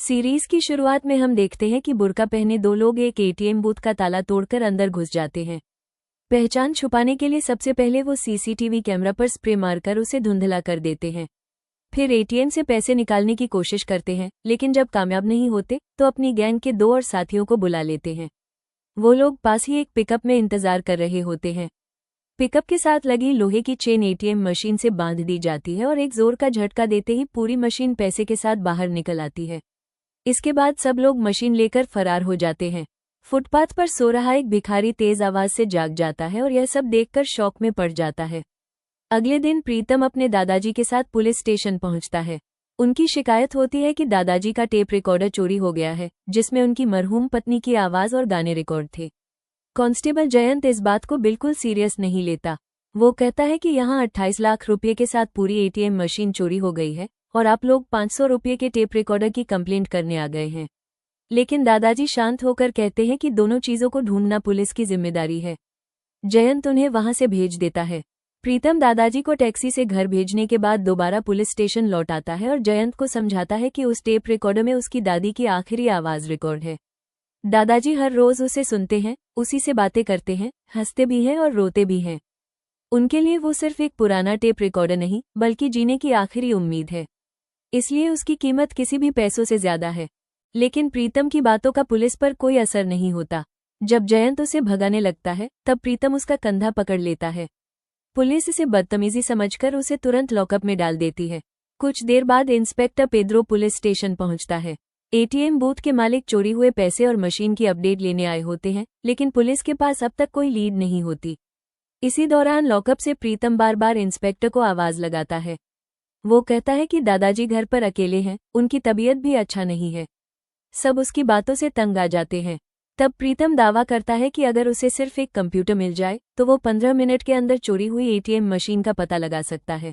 Series की शुरुआत में हम देखते हैं कि बुर्का पहने दो लोग एक एटीएम बूथ का ताला तोड़कर अंदर घुस जाते हैं। पहचान छुपाने के लिए सबसे पहले वो सीसीटीवी कैमरा पर स्प्रे मारकर उसे धुंधला कर देते हैं। फिर एटीएम से पैसे निकालने की कोशिश करते हैं, लेकिन जब कामयाब नहीं होते तो अपनी गैंग के 2 और साथियों को बुला लेते हैं। वो लोग पास ही एक पिकअप में इंतजार कर रहे होते हैं। पिकअप के साथ लगी लोहे की चेन एटीएम मशीन से बांध दी जाती है और एक जोर का झटका देते ही पूरी मशीन पैसे के साथ बाहर निकल आती है। इसके बाद सब लोग मशीन लेकर फरार हो जाते हैं। फुटपाथ पर सो रहा एक भिखारी तेज आवाज से जाग जाता है और यह सब देखकर शॉक में पड़ जाता है। अगले दिन प्रीतम अपने दादाजी के साथ पुलिस स्टेशन पहुंचता है। उनकी शिकायत होती है कि दादाजी का टेप रिकॉर्डर चोरी हो गया है, जिसमें उनकी मरहूम पत्नी की आवाज और गाने रिकॉर्ड थे। कांस्टेबल जयंत इस बात को बिल्कुल सीरियस नहीं लेता। वो कहता है कि यहाँ 28 लाख रुपये के साथ पूरी एटीएम मशीन चोरी हो गई है और आप लोग 500 रुपये के टेप रिकॉर्डर की कंप्लेंट करने आ गए हैं। लेकिन दादाजी शांत होकर कहते हैं कि दोनों चीजों को ढूंढना पुलिस की जिम्मेदारी है। जयंत उन्हें वहां से भेज देता है। प्रीतम दादाजी को टैक्सी से घर भेजने के बाद दोबारा पुलिस स्टेशन लौट आता है और जयंत को समझाता है कि उस टेप रिकॉर्डर में उसकी दादी की आखिरी आवाज रिकॉर्ड है। दादाजी हर रोज उसे सुनते हैं, उसी से बातें करते हैं, हंसते भी हैं और रोते भी हैं। उनके लिए वो सिर्फ एक पुराना टेप रिकॉर्डर नहीं, बल्कि जीने की आखिरी उम्मीद है। इसलिए उसकी कीमत किसी भी पैसों से ज्यादा है। लेकिन प्रीतम की बातों का पुलिस पर कोई असर नहीं होता। जब जयंत उसे भगाने लगता है तब प्रीतम उसका कंधा पकड़ लेता है। पुलिस इसे बदतमीजी समझकर उसे तुरंत लॉकअप में डाल देती है। कुछ देर बाद इंस्पेक्टर पेद्रो पुलिस स्टेशन पहुंचता है। एटीएम बूथ के मालिक चोरी हुए पैसे और मशीन की अपडेट लेने आए होते हैं, लेकिन पुलिस के पास अब तक कोई लीड नहीं होती। इसी दौरान लॉकअप से प्रीतम बार बार इंस्पेक्टर को आवाज लगाता है। वो कहता है कि दादाजी घर पर अकेले हैं, उनकी तबीयत भी अच्छा नहीं है। सब उसकी बातों से तंग आ जाते हैं। तब प्रीतम दावा करता है कि अगर उसे सिर्फ एक कंप्यूटर मिल जाए तो वो 15 मिनट के अंदर चोरी हुई एटीएम मशीन का पता लगा सकता है।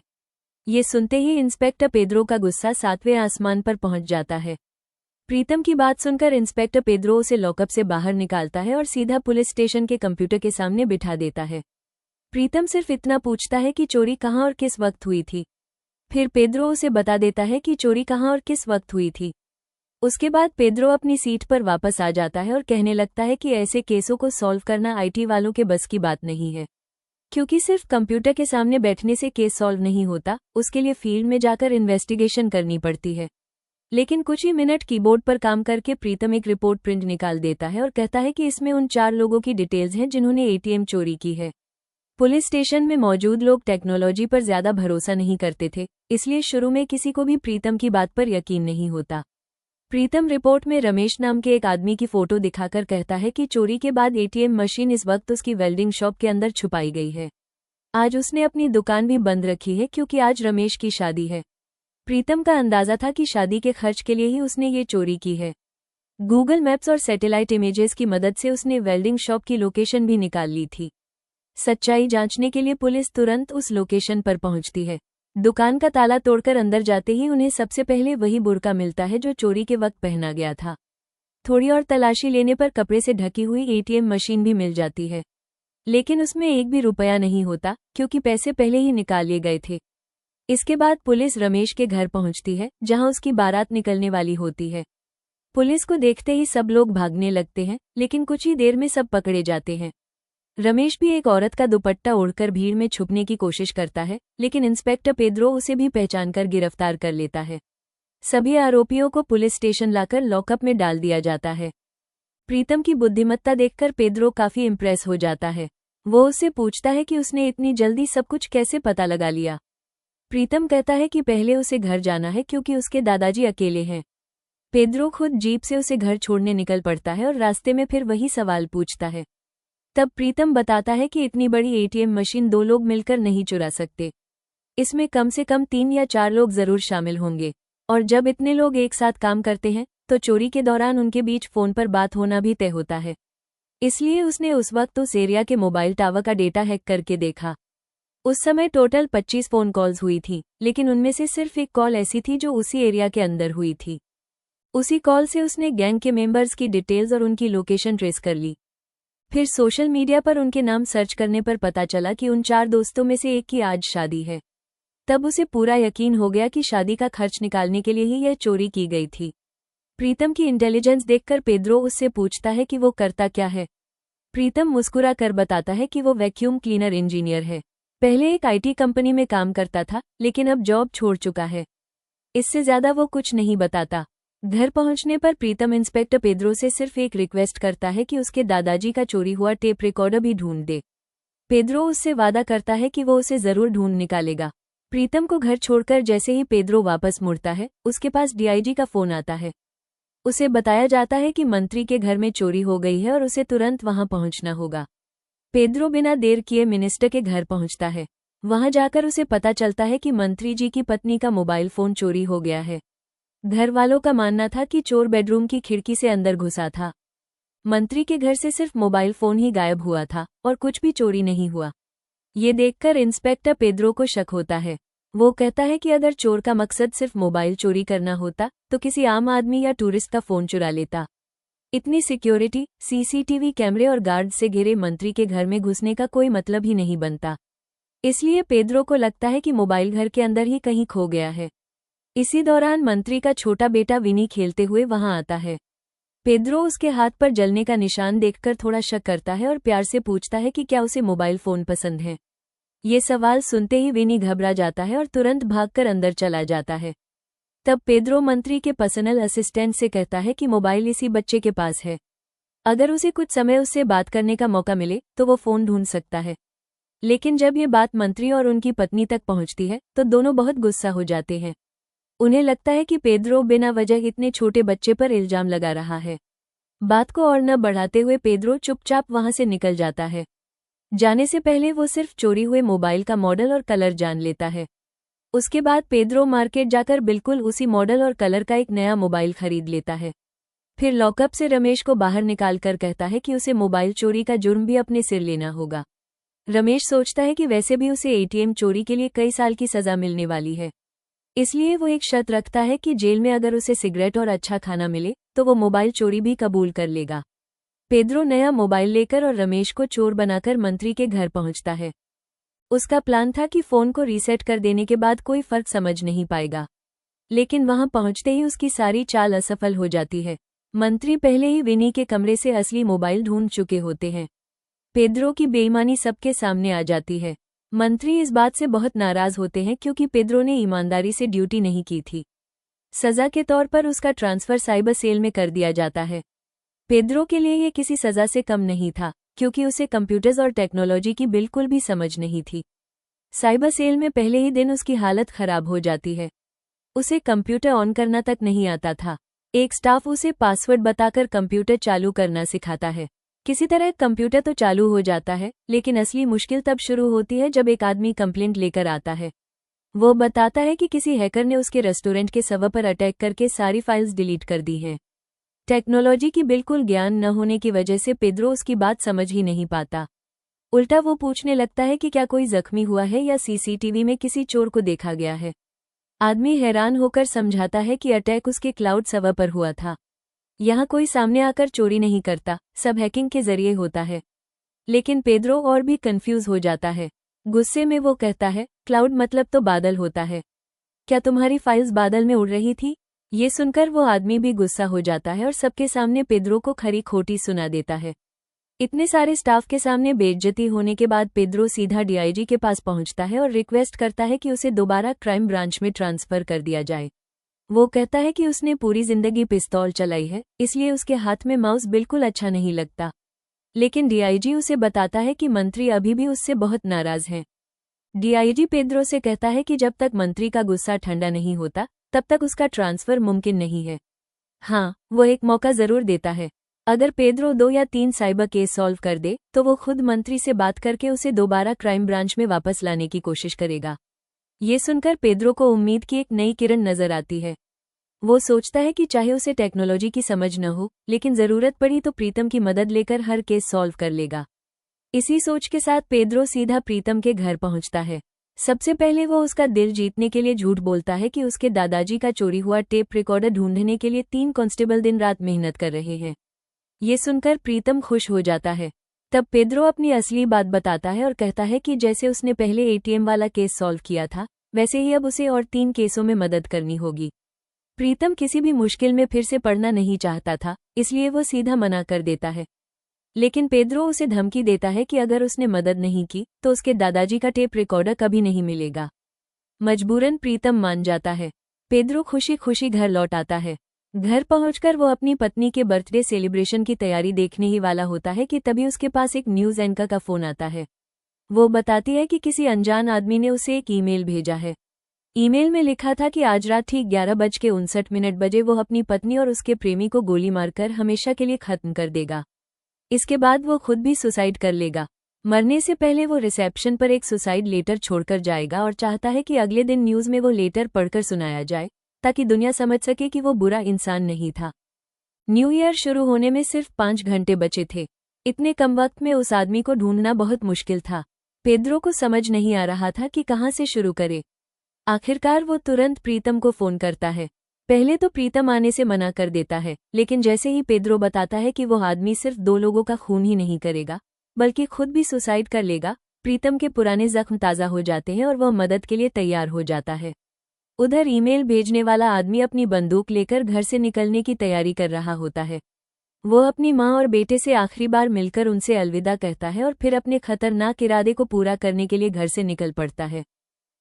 ये सुनते ही इंस्पेक्टर पेद्रो का गुस्सा 7वें आसमान पर पहुंच जाता है। प्रीतम की बात सुनकर इंस्पेक्टर पेद्रो उसे लॉकअप से बाहर निकालता है और सीधा पुलिस स्टेशन के कंप्यूटर के सामने बिठा देता है। प्रीतम सिर्फ इतना पूछता है कि चोरी कहाँ और किस वक्त हुई थी। फिर पेद्रो उसे बता देता है कि चोरी कहाँ और किस वक्त हुई थी। उसके बाद पेद्रो अपनी सीट पर वापस आ जाता है और कहने लगता है कि ऐसे केसों को सॉल्व करना आईटी वालों के बस की बात नहीं है, क्योंकि सिर्फ कंप्यूटर के सामने बैठने से केस सॉल्व नहीं होता, उसके लिए फील्ड में जाकर इन्वेस्टिगेशन करनी पड़ती है। लेकिन कुछ ही मिनट कीबोर्ड पर काम करके प्रीतम एक रिपोर्ट प्रिंट निकाल देता है और कहता है कि इसमें उन 4 लोगों की डिटेल्स हैं जिन्होंने एटीएम चोरी की है। पुलिस स्टेशन में मौजूद लोग टेक्नोलॉजी पर ज्यादा भरोसा नहीं करते थे, इसलिए शुरू में किसी को भी प्रीतम की बात पर यकीन नहीं होता। प्रीतम रिपोर्ट में रमेश नाम के एक आदमी की फोटो दिखाकर कहता है कि चोरी के बाद एटीएम मशीन इस वक्त उसकी वेल्डिंग शॉप के अंदर छुपाई गई है। आज उसने अपनी दुकान भी बंद रखी है क्योंकि आज रमेश की शादी है। प्रीतम का अंदाजा था कि शादी के खर्च के लिए ही उसने ये चोरी की है। गूगल मैप्स और सैटेलाइट इमेजेस की मदद से उसने वेल्डिंग शॉप की लोकेशन भी निकाल ली थी। सच्चाई जांचने के लिए पुलिस तुरंत उस लोकेशन पर पहुंचती है। दुकान का ताला तोड़कर अंदर जाते ही उन्हें सबसे पहले वही बुर्का मिलता है जो चोरी के वक्त पहना गया था। थोड़ी और तलाशी लेने पर कपड़े से ढकी हुई एटीएम मशीन भी मिल जाती है, लेकिन उसमें एक भी रुपया नहीं होता क्योंकि पैसे पहले ही निकाल लिए गए थे। इसके बाद पुलिस रमेश के घर पहुंचती है, जहां उसकी बारात निकलने वाली होती है। पुलिस को देखते ही सब लोग भागने लगते हैं, लेकिन कुछ ही देर में सब पकड़े जाते हैं। रमेश भी एक औरत का दुपट्टा ओढ़कर भीड़ में छुपने की कोशिश करता है, लेकिन इंस्पेक्टर पेद्रो उसे भी पहचानकर गिरफ्तार कर लेता है। सभी आरोपियों को पुलिस स्टेशन लाकर लॉकअप में डाल दिया जाता है। प्रीतम की बुद्धिमत्ता देखकर पेद्रो काफी इम्प्रेस हो जाता है। वो उससे पूछता है कि उसने इतनी जल्दी सब कुछ कैसे पता लगा लिया। प्रीतम कहता है कि पहले उसे घर जाना है क्योंकि उसके दादाजी अकेले हैं। पेद्रो खुद जीप से उसे घर छोड़ने निकल पड़ता है और रास्ते में फिर वही सवाल पूछता है। तब प्रीतम बताता है कि इतनी बड़ी एटीएम मशीन 2 लोग मिलकर नहीं चुरा सकते, इसमें कम से कम 3 या 4 लोग जरूर शामिल होंगे, और जब इतने लोग एक साथ काम करते हैं तो चोरी के दौरान उनके बीच फोन पर बात होना भी तय होता है। इसलिए उसने उस वक्त उस एरिया के मोबाइल टावर का डेटा हैक करके देखा। उस समय टोटल 25 फोन कॉल्स हुई थी, लेकिन उनमें से सिर्फ एक कॉल ऐसी थी जो उसी एरिया के अंदर हुई थी। उसी कॉल से उसने गैंग के मेंबर्स की डिटेल्स और उनकी लोकेशन ट्रेस कर ली। फिर सोशल मीडिया पर उनके नाम सर्च करने पर पता चला कि उन 4 दोस्तों में से एक की आज शादी है। तब उसे पूरा यकीन हो गया कि शादी का खर्च निकालने के लिए ही यह चोरी की गई थी। प्रीतम की इंटेलिजेंस देखकर पेद्रो उससे पूछता है कि वो करता क्या है। प्रीतम मुस्कुरा कर बताता है कि वो वैक्यूम क्लीनर इंजीनियर है। पहले एक आईटी कंपनी में काम करता था, लेकिन अब जॉब छोड़ चुका है। इससे ज्यादा वो कुछ नहीं बताता। घर पहुंचने पर प्रीतम इंस्पेक्टर पेद्रो से सिर्फ एक रिक्वेस्ट करता है कि उसके दादाजी का चोरी हुआ टेप रिकॉर्डर भी ढूंढ दे। पेद्रो उससे वादा करता है कि वो उसे जरूर ढूंढ निकालेगा। प्रीतम को घर छोड़कर जैसे ही पेद्रो वापस मुड़ता है, उसके पास डीआईजी का फोन आता है। उसे बताया जाता है कि मंत्री के घर में चोरी हो गई है और उसे तुरंत वहां पहुंचना होगा। पेद्रो बिना देर किए मिनिस्टर के घर पहुंचता है। वहां जाकर उसे पता चलता है कि मंत्री जी की पत्नी का मोबाइल फोन चोरी हो गया है। घर वालों का मानना था कि चोर बेडरूम की खिड़की से अंदर घुसा था। मंत्री के घर से सिर्फ मोबाइल फोन ही गायब हुआ था और कुछ भी चोरी नहीं हुआ। ये देखकर इंस्पेक्टर पेद्रो को शक होता है। वो कहता है कि अगर चोर का मकसद सिर्फ मोबाइल चोरी करना होता तो किसी आम आदमी या टूरिस्ट का फोन चुरा लेता। इतनी सिक्योरिटी, सीसीटीवी कैमरे और गार्ड से घिरे मंत्री के घर में घुसने का कोई मतलब ही नहीं बनता। इसलिए पेद्रो को लगता है कि मोबाइल घर के अंदर ही कहीं खो गया है। इसी दौरान मंत्री का छोटा बेटा विनी खेलते हुए वहां आता है। पेद्रो उसके हाथ पर जलने का निशान देखकर थोड़ा शक करता है और प्यार से पूछता है कि क्या उसे मोबाइल फोन पसंद है। ये सवाल सुनते ही विनी घबरा जाता है और तुरंत भागकर अंदर चला जाता है। तब पेद्रो मंत्री के पर्सनल असिस्टेंट से कहता है कि मोबाइल इसी बच्चे के पास है। अगर उसे कुछ समय उससे बात करने का मौका मिले तो वो फोन ढूंढ सकता है। लेकिन जब ये बात मंत्री और उनकी पत्नी तक पहुंचती है तो दोनों बहुत गुस्सा हो जाते हैं। उन्हें लगता है कि पेद्रो बिना वजह इतने छोटे बच्चे पर इल्जाम लगा रहा है। बात को और न बढ़ाते हुए पेद्रो चुपचाप वहां से निकल जाता है। जाने से पहले वो सिर्फ चोरी हुए मोबाइल का मॉडल और कलर जान लेता है। उसके बाद पेद्रो मार्केट जाकर बिल्कुल उसी मॉडल और कलर का एक नया मोबाइल खरीद लेता है। फिर लॉकअप से रमेश को बाहर निकालकर कहता है कि उसे मोबाइल चोरी का जुर्म भी अपने सिर लेना होगा। रमेश सोचता है कि वैसे भी उसे एटीएम चोरी के लिए कई साल की सजा मिलने वाली है। इसलिए वो एक शर्त रखता है कि जेल में अगर उसे सिगरेट और अच्छा खाना मिले तो वो मोबाइल चोरी भी कबूल कर लेगा। पेद्रो नया मोबाइल लेकर और रमेश को चोर बनाकर मंत्री के घर पहुंचता है। उसका प्लान था कि फोन को रीसेट कर देने के बाद कोई फर्क समझ नहीं पाएगा। लेकिन वहां पहुंचते ही उसकी सारी चाल असफल हो जाती है। मंत्री पहले ही विनी के कमरे से असली मोबाइल ढूंढ चुके होते हैं। पेद्रो की बेईमानी सबके सामने आ जाती है। मंत्री इस बात से बहुत नाराज होते हैं क्योंकि पेद्रो ने ईमानदारी से ड्यूटी नहीं की थी। सजा के तौर पर उसका ट्रांसफर साइबर सेल में कर दिया जाता है। पेद्रो के लिए ये किसी सजा से कम नहीं था, क्योंकि उसे कंप्यूटर्स और टेक्नोलॉजी की बिल्कुल भी समझ नहीं थी। साइबर सेल में पहले ही दिन उसकी हालत खराब हो जाती है। उसे कंप्यूटर ऑन करना तक नहीं आता था। एक स्टाफ उसे पासवर्ड बताकर कंप्यूटर चालू करना सिखाता है। किसी तरह कंप्यूटर तो चालू हो जाता है, लेकिन असली मुश्किल तब शुरू होती है जब एक आदमी कंप्लेंट लेकर आता है। वो बताता है कि किसी हैकर ने उसके रेस्टोरेंट के सर्वर पर अटैक करके सारी फाइल्स डिलीट कर दी हैं। टेक्नोलॉजी की बिल्कुल ज्ञान न होने की वजह से पेद्रो उसकी बात समझ ही नहीं पाता। उल्टा वो पूछने लगता है कि क्या कोई जख्मी हुआ है या सीसीटीवी में किसी चोर को देखा गया है। आदमी हैरान होकर समझाता है कि अटैक उसके क्लाउड सर्वर पर हुआ था। यहाँ कोई सामने आकर चोरी नहीं करता, सब हैकिंग के जरिए होता है। लेकिन पेद्रो और भी कंफ्यूज हो जाता है। गुस्से में वो कहता है, क्लाउड मतलब तो बादल होता है। क्या तुम्हारी फाइल्स बादल में उड़ रही थी? ये सुनकर वो आदमी भी गुस्सा हो जाता है और सबके सामने पेद्रो को खरी खोटी सुना देता है। इतने सारे स्टाफ के सामने बेइज्जती होने के बाद पेद्रो सीधा डीआईजी के पास पहुंचता है और रिक्वेस्ट करता है कि उसे दोबारा क्राइम ब्रांच में ट्रांसफर कर दिया जाए। वो कहता है कि उसने पूरी जिंदगी पिस्तौल चलाई है, इसलिए उसके हाथ में माउस बिल्कुल अच्छा नहीं लगता। लेकिन डीआईजी उसे बताता है कि मंत्री अभी भी उससे बहुत नाराज हैं। डीआईजी पेद्रो से कहता है कि जब तक मंत्री का गुस्सा ठंडा नहीं होता तब तक उसका ट्रांसफर मुमकिन नहीं है। हाँ, वो एक मौका जरूर देता है। अगर पेद्रो 2 या 3 साइबर केस सॉल्व कर दे तो वो खुद मंत्री से बात करके उसे दोबारा क्राइम ब्रांच में वापस लाने की कोशिश करेगा। ये सुनकर पेद्रो को उम्मीद की एक नई किरण नजर आती है। वो सोचता है कि चाहे उसे टेक्नोलॉजी की समझ न हो, लेकिन जरूरत पड़ी तो प्रीतम की मदद लेकर हर केस सॉल्व कर लेगा। इसी सोच के साथ पेद्रो सीधा प्रीतम के घर पहुंचता है। सबसे पहले वो उसका दिल जीतने के लिए झूठ बोलता है कि उसके दादाजी का चोरी हुआ टेप रिकॉर्डर ढूंढने के लिए 3 कांस्टेबल दिन रात मेहनत कर रहे हैं। ये सुनकर प्रीतम खुश हो जाता है। तब पेद्रो अपनी असली बात बताता है और कहता है कि जैसे उसने पहले एटीएम वाला केस सॉल्व किया था, वैसे ही अब उसे और 3 केसों में मदद करनी होगी। प्रीतम किसी भी मुश्किल में फिर से पड़ना नहीं चाहता था, इसलिए वो सीधा मना कर देता है। लेकिन पेद्रो उसे धमकी देता है कि अगर उसने मदद नहीं की तो उसके दादाजी का टेप रिकॉर्डर कभी नहीं मिलेगा। मजबूरन प्रीतम मान जाता है। पेद्रो खुशी खुशी घर लौट आता है। घर पहुंचकर वो अपनी पत्नी के बर्थडे सेलिब्रेशन की तैयारी देखने ही वाला होता है कि तभी उसके पास एक न्यूज़ एंकर का फोन आता है। वो बताती है कि किसी अनजान आदमी ने उसे एक ईमेल भेजा है। ईमेल में लिखा था कि आज रात ठीक 11:59 बजे वो अपनी पत्नी और उसके प्रेमी को गोली मारकर हमेशा के लिए खत्म कर देगा। इसके बाद वो खुद भी सुसाइड कर लेगा। मरने से पहले वो रिसेप्शन पर एक सुसाइड लेटर छोड़कर जाएगा और चाहता है कि अगले दिन न्यूज़ में वो लेटर पढ़कर सुनाया जाए, ताकि दुनिया समझ सके कि वो बुरा इंसान नहीं था। न्यू ईयर शुरू होने में सिर्फ 5 घंटे बचे थे। इतने कम वक्त में उस आदमी को ढूंढना बहुत मुश्किल था। पेद्रो को समझ नहीं आ रहा था कि कहाँ से शुरू करे। आखिरकार वो तुरंत प्रीतम को फोन करता है। पहले तो प्रीतम आने से मना कर देता है, लेकिन जैसे ही पेद्रो बताता है कि वो आदमी सिर्फ 2 लोगों का खून ही नहीं करेगा बल्कि खुद भी सुसाइड कर लेगा, प्रीतम के पुराने जख्म ताज़ा हो जाते हैं और वह मदद के लिए तैयार हो जाता है। उधर ईमेल भेजने वाला आदमी अपनी बंदूक लेकर घर से निकलने की तैयारी कर रहा होता है। वो अपनी माँ और बेटे से आखिरी बार मिलकर उनसे अलविदा कहता है और फिर अपने खतरनाक इरादे को पूरा करने के लिए घर से निकल पड़ता है।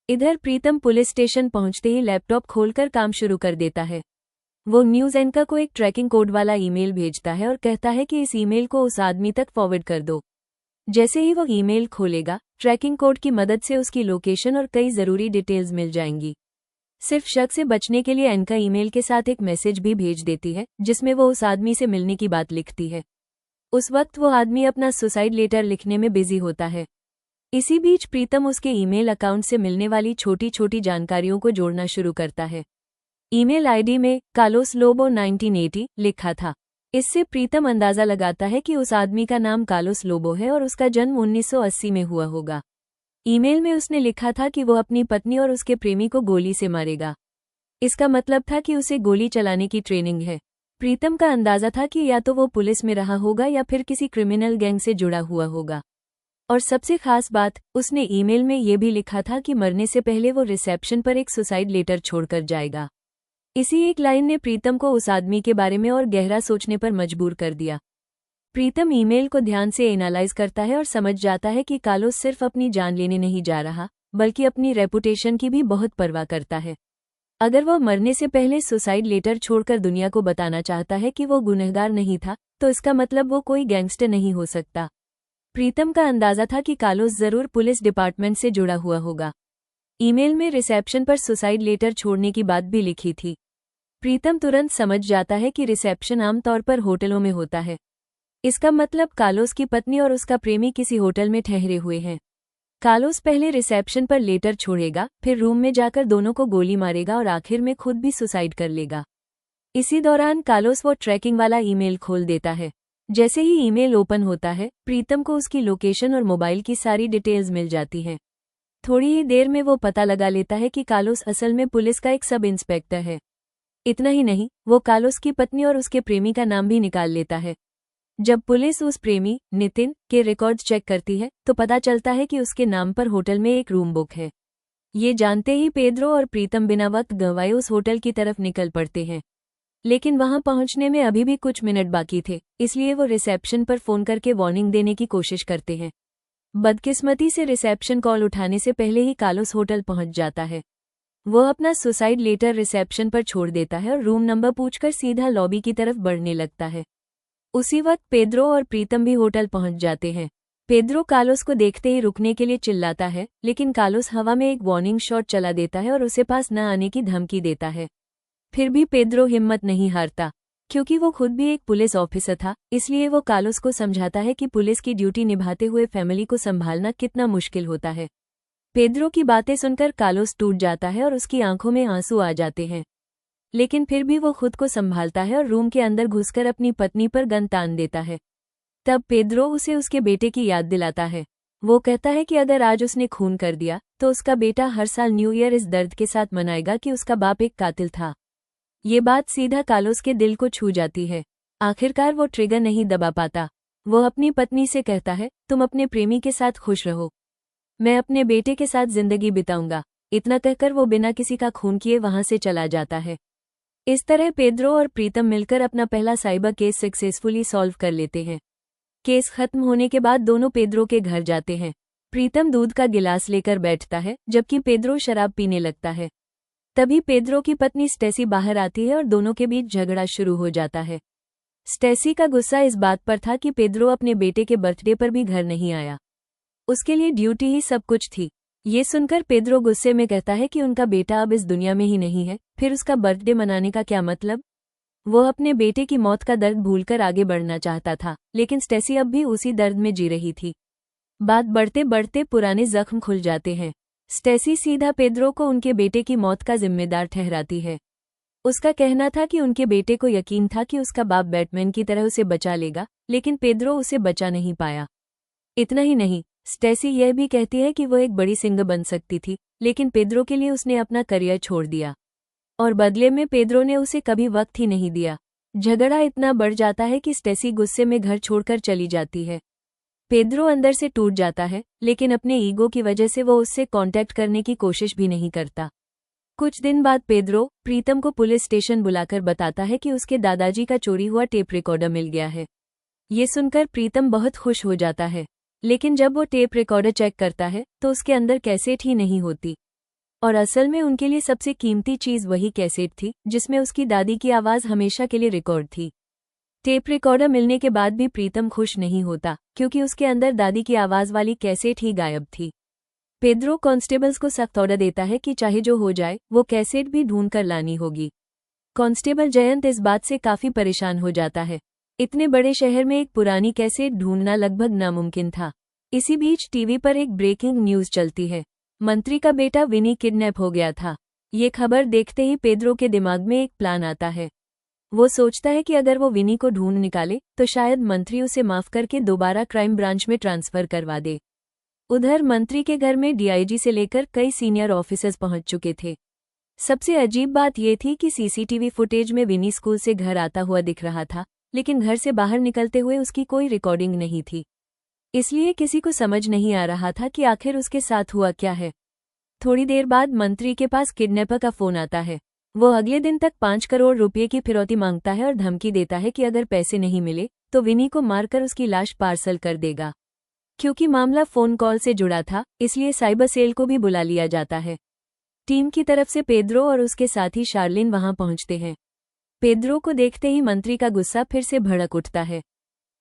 इधर प्रीतम पुलिस स्टेशन पहुंचते ही लैपटॉप खोलकर काम शुरू कर देता है। वो न्यूज़ एंकर को एक ट्रैकिंग कोड वाला ईमेल भेजता है और कहता है कि इस ईमेल को उस आदमी तक फॉरवर्ड कर दो। जैसे ही वो ईमेल खोलेगा, ट्रैकिंग कोड की मदद से उसकी लोकेशन और कई ज़रूरी डिटेल्स मिल जाएंगी। सिर्फ शक से बचने के लिए एंकर ईमेल के साथ एक मैसेज भी भेज देती है, जिसमें वो उस आदमी से मिलने की बात लिखती है। उस वक्त वो आदमी अपना सुसाइड लेटर लिखने में बिजी होता है। इसी बीच प्रीतम उसके ईमेल अकाउंट से मिलने वाली छोटी छोटी जानकारियों को जोड़ना शुरू करता है। ईमेल आईडी में कार्लोस लोबो 1980 लिखा था। इससे प्रीतम अंदाजा लगाता है कि उस आदमी का नाम कार्लोस लोबो है और उसका जन्म 1980 में हुआ होगा। ईमेल में उसने लिखा था कि वो अपनी पत्नी और उसके प्रेमी को गोली से मारेगा। इसका मतलब था कि उसे गोली चलाने की ट्रेनिंग है। प्रीतम का अंदाजा था कि या तो वो पुलिस में रहा होगा या फिर किसी क्रिमिनल गैंग से जुड़ा हुआ होगा। और सबसे खास बात, उसने ईमेल में ये भी लिखा था कि मरने से पहले वो रिसेप्शन पर एक सुसाइड लेटर छोड़कर जाएगा। इसी एक लाइन ने प्रीतम को उस आदमी के बारे में और गहरा सोचने पर मजबूर कर दिया। प्रीतम ईमेल को ध्यान से एनालाइज करता है और समझ जाता है कि कार्लोस सिर्फ अपनी जान लेने नहीं जा रहा, बल्कि अपनी रेपुटेशन की भी बहुत परवाह करता है। अगर वह मरने से पहले सुसाइड लेटर छोड़कर दुनिया को बताना चाहता है कि वो गुनहगार नहीं था, तो इसका मतलब वो कोई गैंगस्टर नहीं हो सकता। प्रीतम का अंदाजा था कि कार्लोस जरूर पुलिस डिपार्टमेंट से जुड़ा हुआ होगा। ईमेल में रिसेप्शन पर सुसाइड लेटर छोड़ने की बात भी लिखी थी। प्रीतम तुरंत समझ जाता है कि रिसेप्शन आमतौर पर होटलों में होता है। इसका मतलब कार्लोस की पत्नी और उसका प्रेमी किसी होटल में ठहरे हुए हैं। कार्लोस पहले रिसेप्शन पर लेटर छोड़ेगा, फिर रूम में जाकर दोनों को गोली मारेगा और आखिर में खुद भी सुसाइड कर लेगा। इसी दौरान कार्लोस वो ट्रैकिंग वाला ईमेल खोल देता है। जैसे ही ईमेल ओपन होता है, प्रीतम को उसकी लोकेशन और मोबाइल की सारी डिटेल्स मिल जाती हैं। थोड़ी ही देर में वो पता लगा लेता है कि कार्लोस असल में पुलिस का एक सब इंस्पेक्टर है। इतना ही नहीं, वो कार्लोस की पत्नी और उसके प्रेमी का नाम भी निकाल लेता है। जब पुलिस उस प्रेमी, नितिन, के रिकॉर्ड्स चेक करती है, तो पता चलता है कि उसके नाम पर होटल में एक रूम बुक है। ये जानते ही पेद्रो और प्रीतम बिना वक्त गंवाए उस होटल की तरफ निकल पड़ते हैं। लेकिन वहां पहुंचने में अभी भी कुछ मिनट बाकी थे, इसलिए वो रिसेप्शन पर फोन करके वार्निंग देने की कोशिश करते हैं। बदकिस्मती से रिसेप्शन कॉल उठाने से पहले ही कार्लोस होटल पहुंच जाता है। वो अपना सुसाइड लेटर रिसेप्शन पर छोड़ देता है और रूम नंबर पूछकर सीधा लॉबी की तरफ बढ़ने लगता है। उसी वक्त पेद्रो और प्रीतम भी होटल पहुंच जाते हैं। पेद्रो कार्लोस को देखते ही रुकने के लिए चिल्लाता है, लेकिन कार्लोस हवा में एक वार्निंग शॉट चला देता है और उसे पास न आने की धमकी देता है। फिर भी पेद्रो हिम्मत नहीं हारता। क्योंकि वो खुद भी एक पुलिस ऑफिसर था, इसलिए वो कार्लोस को समझाता है कि पुलिस की ड्यूटी निभाते हुए फैमिली को संभालना कितना मुश्किल होता है। पेद्रो की बातें सुनकर कार्लोस टूट जाता है और उसकी आंखों में आंसू आ जाते हैं। लेकिन फिर भी वो खुद को संभालता है और रूम के अंदर घुसकर अपनी पत्नी पर गन तान देता है। तब पेद्रो उसे उसके बेटे की याद दिलाता है। वो कहता है कि अगर आज उसने खून कर दिया, तो उसका बेटा हर साल न्यू ईयर इस दर्द के साथ मनाएगा कि उसका बाप एक कातिल था। ये बात सीधा कार्लोस के दिल को छू जाती है। आखिरकार वो ट्रिगर नहीं दबा पाता। वो अपनी पत्नी से कहता है, तुम अपने प्रेमी के साथ खुश रहो, मैं अपने बेटे के साथ जिंदगी बिताऊंगा। इतना कहकर वो बिना किसी का खून किए वहां से चला जाता है। इस तरह पेद्रो और प्रीतम मिलकर अपना पहला साइबर केस सक्सेसफुली सॉल्व कर लेते हैं। केस खत्म होने के बाद दोनों पेद्रो के घर जाते हैं। प्रीतम दूध का गिलास लेकर बैठता है जबकि पेद्रो शराब पीने लगता है। तभी पेद्रो की पत्नी स्टेसी बाहर आती है और दोनों के बीच झगड़ा शुरू हो जाता है। स्टेसी का गुस्सा इस बात पर था कि पेद्रो अपने बेटे के बर्थडे पर भी घर नहीं आया। उसके लिए ड्यूटी ही सब कुछ थी। ये सुनकर पेद्रो गुस्से में कहता है कि उनका बेटा अब इस दुनिया में ही नहीं है, फिर उसका बर्थडे मनाने का क्या मतलब। वो अपने बेटे की मौत का दर्द भूलकर आगे बढ़ना चाहता था, लेकिन स्टेसी अब भी उसी दर्द में जी रही थी। बात बढ़ते बढ़ते पुराने जख्म खुल जाते हैं। स्टेसी सीधा पेद्रो को उनके बेटे की मौत का जिम्मेदार ठहराती है। उसका कहना था कि उनके बेटे को यकीन था कि उसका बाप बैटमैन की तरह उसे बचा लेगा, लेकिन पेद्रो उसे बचा नहीं पाया। इतना ही नहीं, स्टेसी यह भी कहती है कि वो एक बड़ी सिंगर बन सकती थी, लेकिन पेद्रो के लिए उसने अपना करियर छोड़ दिया और बदले में पेद्रो ने उसे कभी वक्त ही नहीं दिया। झगड़ा इतना बढ़ जाता है कि स्टेसी गुस्से में घर छोड़कर चली जाती है। पेद्रो अंदर से टूट जाता है, लेकिन अपने ईगो की वजह से वो उससे कांटेक्ट करने की कोशिश भी नहीं करता। कुछ दिन बाद पेद्रो प्रीतम को पुलिस स्टेशन बुलाकर बताता है कि उसके दादाजी का चोरी हुआ टेप रिकॉर्डर मिल गया है। ये सुनकर प्रीतम बहुत खुश हो जाता है, लेकिन जब वो टेप रिकॉर्डर चेक करता है तो उसके अंदर कैसेट ही नहीं होती। और असल में उनके लिए सबसे कीमती चीज वही कैसेट थी जिसमें उसकी दादी की आवाज हमेशा के लिए रिकॉर्ड थी। टेप रिकॉर्डर मिलने के बाद भी प्रीतम खुश नहीं होता, क्योंकि उसके अंदर दादी की आवाज वाली कैसेट ही गायब थी। पेद्रो कांस्टेबल्स को सख्त ऑर्डर देता है कि चाहे जो हो जाए वो कैसेट भी ढूंढ कर लानी होगी। कांस्टेबल जयंत इस बात से काफी परेशान हो जाता है। इतने बड़े शहर में एक पुरानी कैसेट ढूंढना लगभग नामुमकिन था। इसी बीच टीवी पर एक ब्रेकिंग न्यूज चलती है। मंत्री का बेटा विनी किडनैप हो गया था। ये खबर देखते ही पेद्रो के दिमाग में एक प्लान आता है। वो सोचता है कि अगर वो विनी को ढूंढ निकाले तो शायद मंत्री उसे माफ करके दोबारा क्राइम ब्रांच में ट्रांसफर करवा दे। उधर मंत्री के घर में डीआईजी से लेकर कई सीनियर ऑफिसर्स पहुंच चुके थे। सबसे अजीब बात यह थी कि सीसीटीवी फुटेज में विनी स्कूल से घर आता हुआ दिख रहा था, लेकिन घर से बाहर निकलते हुए उसकी कोई रिकॉर्डिंग नहीं थी। इसलिए किसी को समझ नहीं आ रहा था कि आखिर उसके साथ हुआ क्या है। थोड़ी देर बाद मंत्री के पास किडनैपर का फोन आता है। वो अगले दिन तक 5 करोड़ रुपए की फिरौती मांगता है और धमकी देता है कि अगर पैसे नहीं मिले तो विनी को मारकर उसकी लाश पार्सल कर देगा। क्योंकि मामला फोन कॉल से जुड़ा था, इसलिए साइबर सेल को भी बुला लिया जाता है। टीम की तरफ से पेद्रो और उसके साथी शार्लिन वहां पहुंचते हैं। पेद्रो को देखते ही मंत्री का गुस्सा फिर से भड़क उठता है।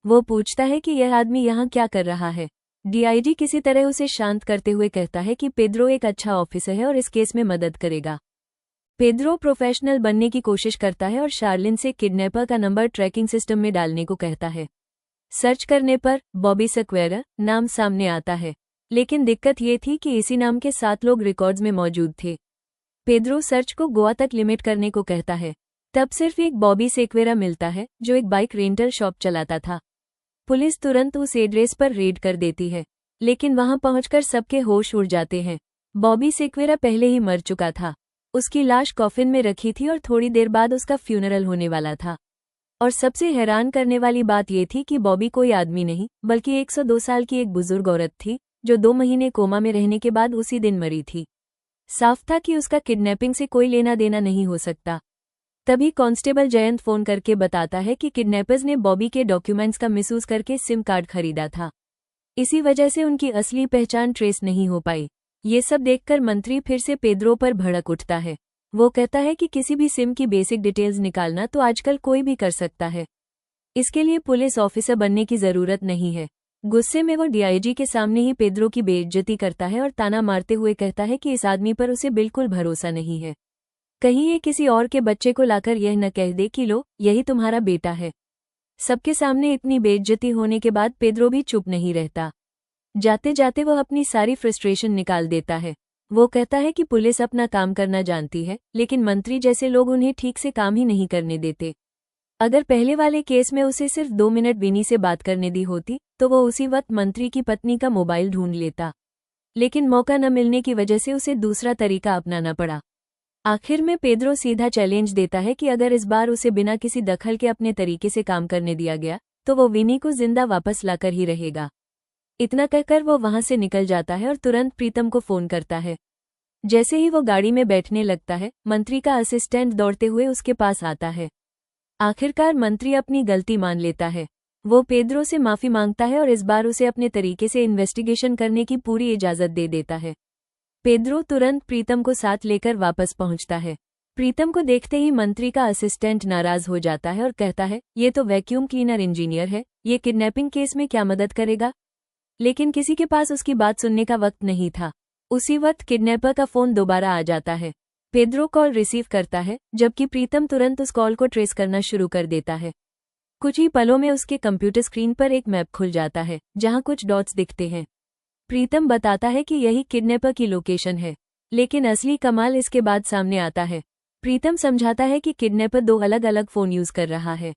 वो पूछता है कि यह आदमी यहाँ क्या कर रहा है। डीआईजी किसी तरह उसे शांत करते हुए कहता है कि पेद्रो एक अच्छा ऑफिसर है और इस केस में मदद करेगा। पेद्रो प्रोफेशनल बनने की कोशिश करता है और शार्लिन से किडनैपर का नंबर ट्रैकिंग सिस्टम में डालने को कहता है। सर्च करने पर बॉबी सक्वेरा नाम सामने आता है, लेकिन दिक्कत ये थी कि इसी नाम के 7 लोग रिकॉर्ड्स में मौजूद थे। पेद्रो सर्च को गोवा तक लिमिट करने को कहता है। तब सिर्फ एक बॉबी सेक्वेरा मिलता है जो एक बाइक रेंटल शॉप चलाता था। पुलिस तुरंत उस एड्रेस पर रेड कर देती है, लेकिन वहां पहुंचकर सबके होश उड़ जाते हैं। बॉबी सेक्वेरा पहले ही मर चुका था। उसकी लाश कॉफिन में रखी थी और थोड़ी देर बाद उसका फ्यूनरल होने वाला था। और सबसे हैरान करने वाली बात यह थी कि बॉबी कोई आदमी नहीं बल्कि 102 साल की एक बुजुर्ग औरत थी जो 2 महीने कोमा में रहने के बाद उसी दिन मरी थी। साफ था कि उसका किडनैपिंग से कोई लेना देना नहीं हो सकता। तभी कांस्टेबल जयंत फोन करके बताता है कि किडनैपर्स ने बॉबी के डॉक्यूमेंट्स का मिसयूज करके सिम कार्ड खरीदा था। इसी वजह से उनकी असली पहचान ट्रेस नहीं हो पाई। ये सब देखकर मंत्री फिर से पेद्रो पर भड़क उठता है। वो कहता है कि किसी भी सिम की बेसिक डिटेल्स निकालना तो आजकल कोई भी कर सकता है। इसके लिए पुलिस ऑफिसर बनने की जरूरत नहीं है। गुस्से में वो डीआईजी के सामने ही पेद्रो की बेइज्जती करता है और ताना मारते हुए कहता है कि इस आदमी पर उसे बिल्कुल भरोसा नहीं है। कहीं ये किसी और के बच्चे को लाकर यह न कह दे कि लो यही तुम्हारा बेटा है। सबके सामने इतनी बेइज्जती होने के बाद पेद्रो भी चुप नहीं रहता। जाते जाते वह अपनी सारी फ्रस्ट्रेशन निकाल देता है। वो कहता है कि पुलिस अपना काम करना जानती है, लेकिन मंत्री जैसे लोग उन्हें ठीक से काम ही नहीं करने देते। अगर पहले वाले केस में उसे सिर्फ 2 मिनट विनी से बात करने दी होती तो वो उसी वक्त मंत्री की पत्नी का मोबाइल ढूंढ लेता, लेकिन मौका न मिलने की वजह से उसे दूसरा तरीका अपनाना पड़ा। आखिर में पेद्रो सीधा चैलेंज देता है कि अगर इस बार उसे बिना किसी दखल के अपने तरीके से काम करने दिया गया तो वो विनी को जिंदा वापस लाकर ही रहेगा। इतना कहकर वो वहां से निकल जाता है और तुरंत प्रीतम को फोन करता है। जैसे ही वो गाड़ी में बैठने लगता है, मंत्री का असिस्टेंट दौड़ते हुए उसके पास आता है। आखिरकार मंत्री अपनी गलती मान लेता है। वो पेद्रो से माफी मांगता है और इस बार उसे अपने तरीके से इन्वेस्टिगेशन करने की पूरी इजाजत दे देता है। पेद्रो तुरंत प्रीतम को साथ लेकर वापस पहुंचता है। प्रीतम को देखते ही मंत्री का असिस्टेंट नाराज हो जाता है और कहता है, ये तो वैक्यूम क्लीनर इंजीनियर है, ये किडनैपिंग केस में क्या मदद करेगा। लेकिन किसी के पास उसकी बात सुनने का वक्त नहीं था। उसी वक्त किडनैपर का फोन दोबारा आ जाता है। पेद्रो कॉल रिसीव करता है, जबकि प्रीतम तुरंत उस कॉल को ट्रेस करना शुरू कर देता है। कुछ ही पलों में उसके कंप्यूटर स्क्रीन पर एक मैप खुल जाता है, जहां कुछ डॉट्स दिखते हैं। प्रीतम बताता है कि यही किडनैपर की लोकेशन है, लेकिन असली कमाल इसके बाद सामने आता है। प्रीतम समझाता है कि किडनैपर 2 अलग अलग फोन यूज कर रहा है।